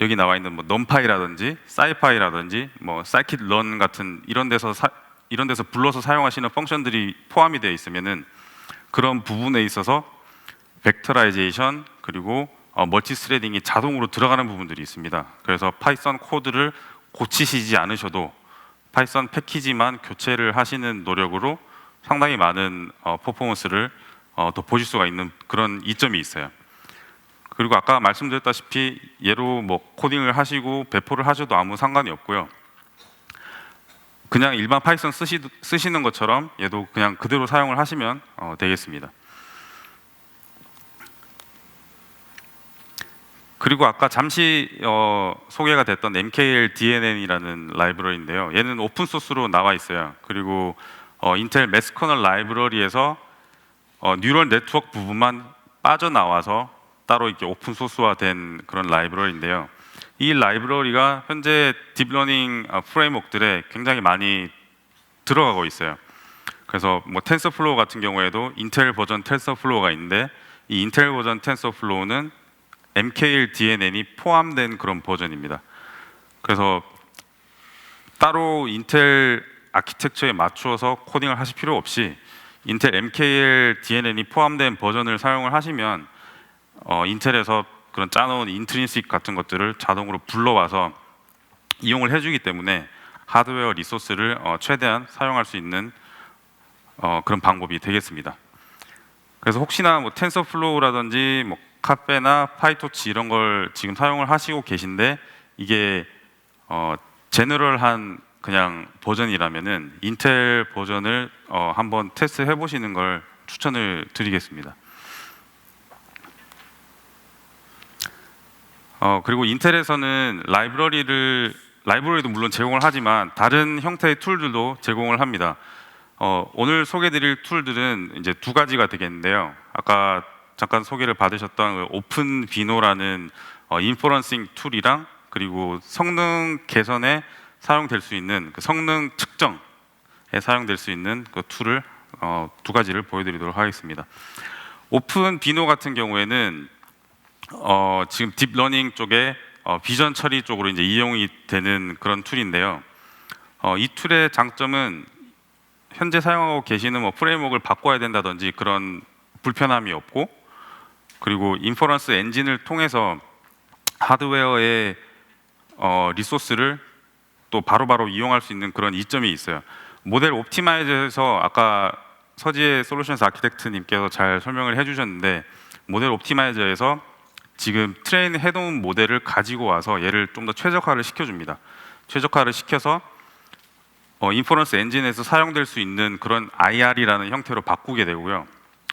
S2: 여기 나와 있는 뭐 넘파이라든지 사이파이라든지 뭐 사이킷런 같은 이런 데서 불러서 사용하시는 펑션들이 포함이 되어 있으면은 그런 부분에 있어서 벡터라이제이션 그리고 멀티스레딩이 자동으로 들어가는 부분들이 있습니다. 그래서 파이썬 코드를 고치시지 않으셔도 파이썬 패키지만 교체를 하시는 노력으로 상당히 많은 퍼포먼스를 더 보실 수가 있는 그런 이점이 있어요. 그리고 아까 말씀드렸다시피 얘로 뭐 코딩을 하시고 배포를 하셔도 아무 상관이 없고요. 그냥 일반 파이썬 쓰시는 것처럼 얘도 그냥 그대로 사용을 하시면 되겠습니다. 그리고 아까 잠시 소개가 됐던 MKL-DNN이라는 라이브러리인데요. 얘는 오픈 소스로 나와 있어요. 그리고 인텔 매스커널 라이브러리에서 뉴럴 네트워크 부분만 빠져나와서 따로 이렇게 오픈 소스화된 그런 라이브러리인데요. 이 라이브러리가 현재 딥러닝 프레임워크들에 굉장히 많이 들어가고 있어요. 그래서 뭐 텐서플로우 같은 경우에도 인텔 버전 텐서플로우가 있는데 이 인텔 버전 텐서플로우는 MKL-DNN이 포함된 그런 버전입니다. 그래서 따로 인텔 아키텍처에 맞추어서 코딩을 하실 필요 없이 인텔 MKL-DNN이 포함된 버전을 사용을 하시면 인텔에서 그런 짜놓은 인트린식 같은 것들을 자동으로 불러와서 이용을 해주기 때문에 하드웨어 리소스를 최대한 사용할 수 있는 그런 방법이 되겠습니다. 그래서 혹시나 뭐 텐서플로우라든지 뭐 카페나 파이토치 이런 걸 지금 사용을 하시고 계신데 이게 제너럴한 그냥 버전이라면은 인텔 버전을 한번 테스트 해보시는 걸 추천을 드리겠습니다. 그리고 인텔에서는 라이브러리도 물론 제공을 하지만 다른 형태의 툴들도 제공을 합니다. 오늘 소개드릴 툴들은 이제 두 가지가 되겠는데요. 아까 잠깐 소개를 받으셨던 오픈 비노라는 인퍼런싱 툴이랑 그리고 성능 개선에 사용될 수 있는 그 성능 측정에 사용될 수 있는 그 툴을 두 가지를 보여드리도록 하겠습니다. 오픈 비노 같은 경우에는 지금 딥러닝 쪽에 비전 처리 쪽으로 이제 이용이 되는 그런 툴인데요. 이 툴의 장점은 현재 사용하고 계시는 뭐 프레임워크를 바꿔야 된다든지 그런 불편함이 없고, 그리고 인퍼런스 엔진을 통해서 하드웨어의 리소스를 또 바로바로 이용할 수 있는 그런 이점이 있어요. 모델 옵티마이저에서 아까 서지혜 솔루션스 아키텍트님께서 잘 설명을 해주셨는데, 모델 옵티마이저에서 지금 트레인 해놓은 모델을 가지고 와서 얘를 좀 더 최적화를 시켜줍니다. 최적화를 시켜서 인퍼런스 엔진에서 사용될 수 있는 그런 IR이라는 형태로 바꾸게 되고요.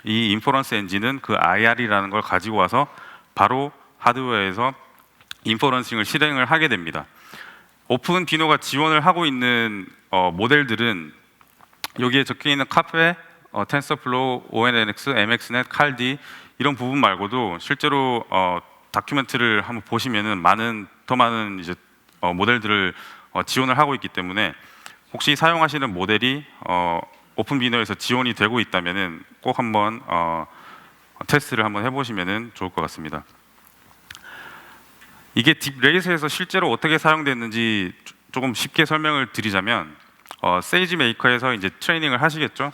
S2: 이 인퍼런스 엔진은 그 IR이라는 걸 가지고 와서 바로 하드웨어에서 인퍼런싱을 실행을 하게 됩니다. 오픈 비노가 지원을 하고 있는 모델들은 여기에 적혀 있는 카페, 텐서플로우, ONNX, MXNet, 칼디 이런 부분 말고도 실제로 다큐멘트를 한번 보시면은 더 많은 이제 모델들을 지원을 하고 있기 때문에 혹시 사용하시는 모델이 오픈 비노에서 지원이 되고 있다면은 꼭 한번 테스트를 한번 해보시면은 좋을 것 같습니다. 이게 딥레이스에서 실제로 어떻게 사용됐는지 조금 쉽게 설명을 드리자면, 세이지 메이커에서 이제 트레이닝을 하시겠죠.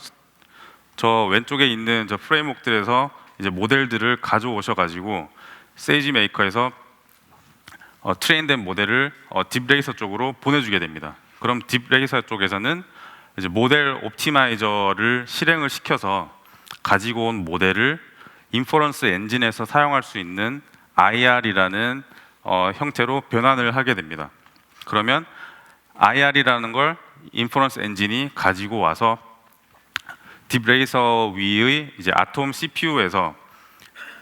S2: 저 왼쪽에 있는 저 프레임워크들에서 이제 모델들을 가져오셔가지고 세이지 메이커에서 트레인된 모델을 딥레이서 쪽으로 보내주게 됩니다. 그럼 딥레이서 쪽에서는 이제 모델 옵티마이저를 실행을 시켜서 가지고 온 모델을 인퍼런스 엔진에서 사용할 수 있는 IR이라는 형태로 변환을 하게 됩니다. 그러면 IR이라는 걸 인퍼런스 엔진이 가지고 와서 딥레이서 위의 이제 아톰 CPU에서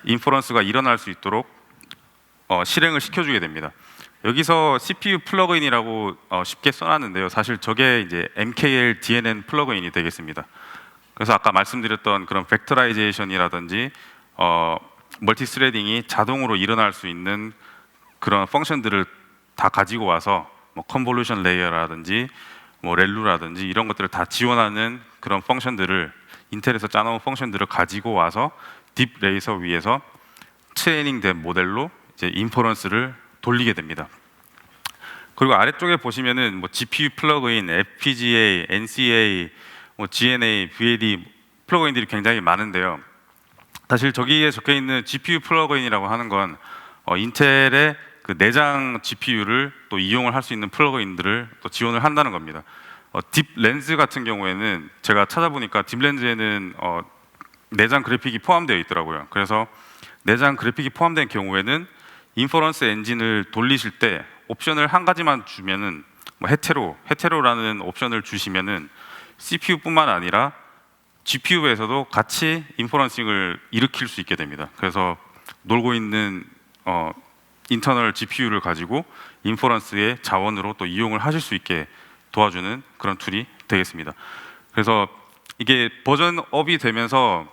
S2: 인퍼런스가 일어날 수 있도록 실행을 시켜주게 됩니다. 여기서 CPU 플러그인이라고 쉽게 써놨는데요. 사실 저게 이제 MKL DNN 플러그인이 되겠습니다. 그래서 아까 말씀드렸던 그런 벡터라이제이션이라든지 멀티스레딩이 자동으로 일어날 수 있는 그런 펑션들을 다 가지고 와서 뭐 컨볼루션 레이어라든지 뭐 렐루라든지 이런 것들을 다 지원하는 그런 펑션들을 인텔에서 짜놓은 펑션들을 가지고 와서 딥 레이서 위에서 트레이닝된 모델로 이제 인퍼런스를 돌리게 됩니다. 그리고 아래쪽에 보시면은 뭐 GPU 플러그인, FPGA, NCA, 뭐 GNA, VAD 플러그인들이 굉장히 많은데요. 사실 저기에 적혀 있는 GPU 플러그인이라고 하는 건 인텔의 그 내장 GPU를 또 이용을 할 수 있는 플러그인들을 또 지원을 한다는 겁니다. 딥 렌즈 같은 경우에는 제가 찾아보니까 딥 렌즈에는 내장 그래픽이 포함되어 있더라고요. 그래서 내장 그래픽이 포함된 경우에는 인퍼런스 엔진을 돌리실 때 옵션을 한 가지만 주면은 뭐 헤테로라는 옵션을 주시면은 CPU뿐만 아니라 GPU에서도 같이 인퍼런싱을 일으킬 수 있게 됩니다. 그래서 놀고 있는 인터널 GPU를 가지고 인퍼런스의 자원으로 또 이용을 하실 수 있게 도와주는 그런 툴이 되겠습니다. 그래서 이게 버전업이 되면서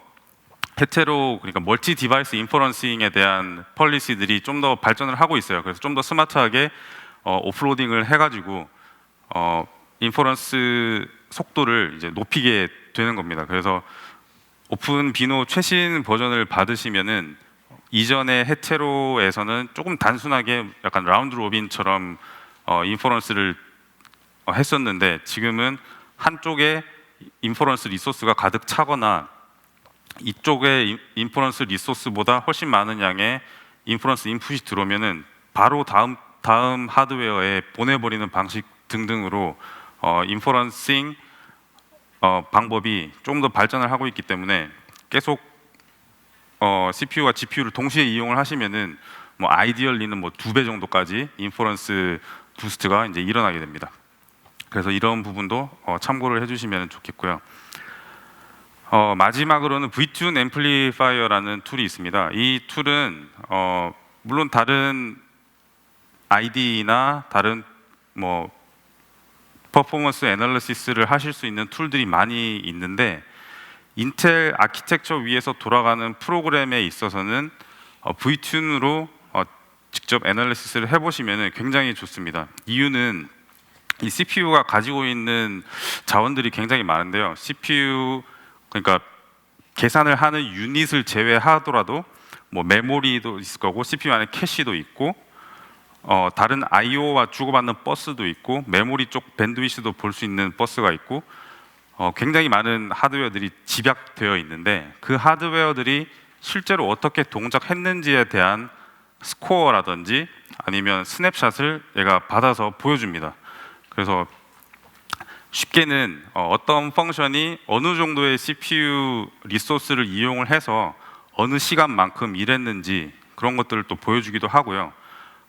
S2: 헤테로, 그러니까 멀티 디바이스 인퍼런싱에 대한 폴리시들이 좀 더 발전을 하고 있어요. 그래서 좀 더 스마트하게 오프로딩을 해가지고 인퍼런스 속도를 이제 높이게 되는 겁니다. 그래서 오픈 비노 최신 버전을 받으시면은 이전의 헤테로에서는 조금 단순하게 약간 라운드 로빈처럼 인퍼런스를 했었는데 지금은 한쪽에 인퍼런스 리소스가 가득 차거나 이쪽에 인퍼런스 리소스보다 훨씬 많은 양의 인퍼런스 인풋이 들어오면은 바로 다음 하드웨어에 보내버리는 방식 등등으로 인퍼런싱 방법이 조금 더 발전을 하고 있기 때문에 계속 CPU와 GPU를 동시에 이용을 하시면은 뭐 아이디얼리는 뭐 2배 정도까지 인퍼런스 부스트가 이제 일어나게 됩니다. 그래서 이런 부분도 참고를 해주시면 좋겠고요. 마지막으로는 Vtune 앰플리파이어라는 툴이 있습니다. 이 툴은 물론 다른 IDE나 다른 뭐 퍼포먼스 애널리시스를 하실 수 있는 툴들이 많이 있는데 인텔 아키텍처 위에서 돌아가는 프로그램에 있어서는 Vtune으로 직접 애널리시스를 해보시면 굉장히 좋습니다. 이유는 이 CPU가 가지고 있는 자원들이 굉장히 많은데요. CPU, 그러니까 계산을 하는 유닛을 제외하더라도 뭐 메모리도 있을 거고 CPU 안에 캐시도 있고 다른 I/O와 주고받는 버스도 있고 메모리 쪽 밴드위스도 볼 수 있는 버스가 있고 굉장히 많은 하드웨어들이 집약되어 있는데 그 하드웨어들이 실제로 어떻게 동작했는지에 대한 스코어라든지 아니면 스냅샷을 얘가 받아서 보여줍니다. 그래서 쉽게는 어떤 펑션이 어느 정도의 CPU 리소스를 이용을 해서 어느 시간만큼 일했는지 그런 것들을 또 보여주기도 하고요.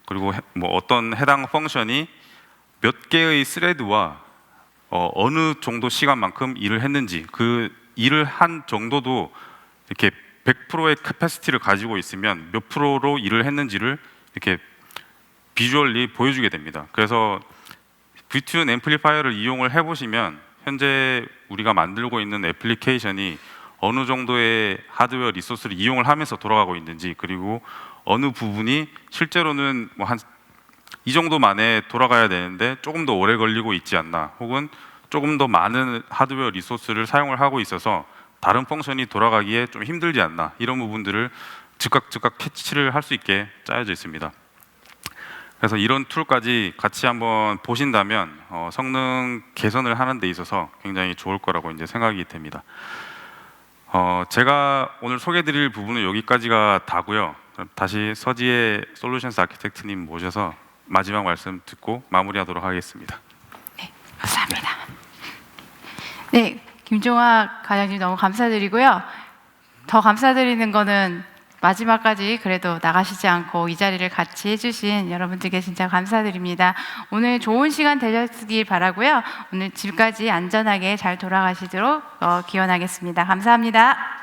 S2: 그리고 뭐 어떤 해당 펑션이 몇 개의 스레드와 어느 정도 시간만큼 일을 했는지 그 일을 한 정도도 이렇게 100%의 캐패시티를 가지고 있으면 몇 프로로 일을 했는지를 이렇게 비주얼리 보여주게 됩니다. 그래서 Vtune 앰플리파이어를 이용을 해보시면 현재 우리가 만들고 있는 애플리케이션이 어느 정도의 하드웨어 리소스를 이용을 하면서 돌아가고 있는지 그리고 어느 부분이 실제로는 뭐 한 이 정도 만에 돌아가야 되는데 조금 더 오래 걸리고 있지 않나 혹은 조금 더 많은 하드웨어 리소스를 사용을 하고 있어서 다른 펑션이 돌아가기에 좀 힘들지 않나 이런 부분들을 즉각 캐치를 할 수 있게 짜여져 있습니다. 그래서 이런 툴까지 같이 한번 보신다면 성능 개선을 하는 데 있어서 굉장히 좋을 거라고 이제 생각이 됩니다. 제가 오늘 소개드릴 부분은 여기까지가 다고요. 그럼 다시 서지혜 솔루션스 아키텍트님 모셔서 마지막 말씀 듣고 마무리하도록 하겠습니다.
S1: 네, 감사합니다. 네, 김종학 과장님 너무 감사드리고요. 더 감사드리는 거는 마지막까지 그래도 나가시지 않고 이 자리를 같이 해주신 여러분들께 진짜 감사드립니다. 오늘 좋은 시간 되셨길 바라고요. 오늘 집까지 안전하게 잘 돌아가시도록 기원하겠습니다. 감사합니다.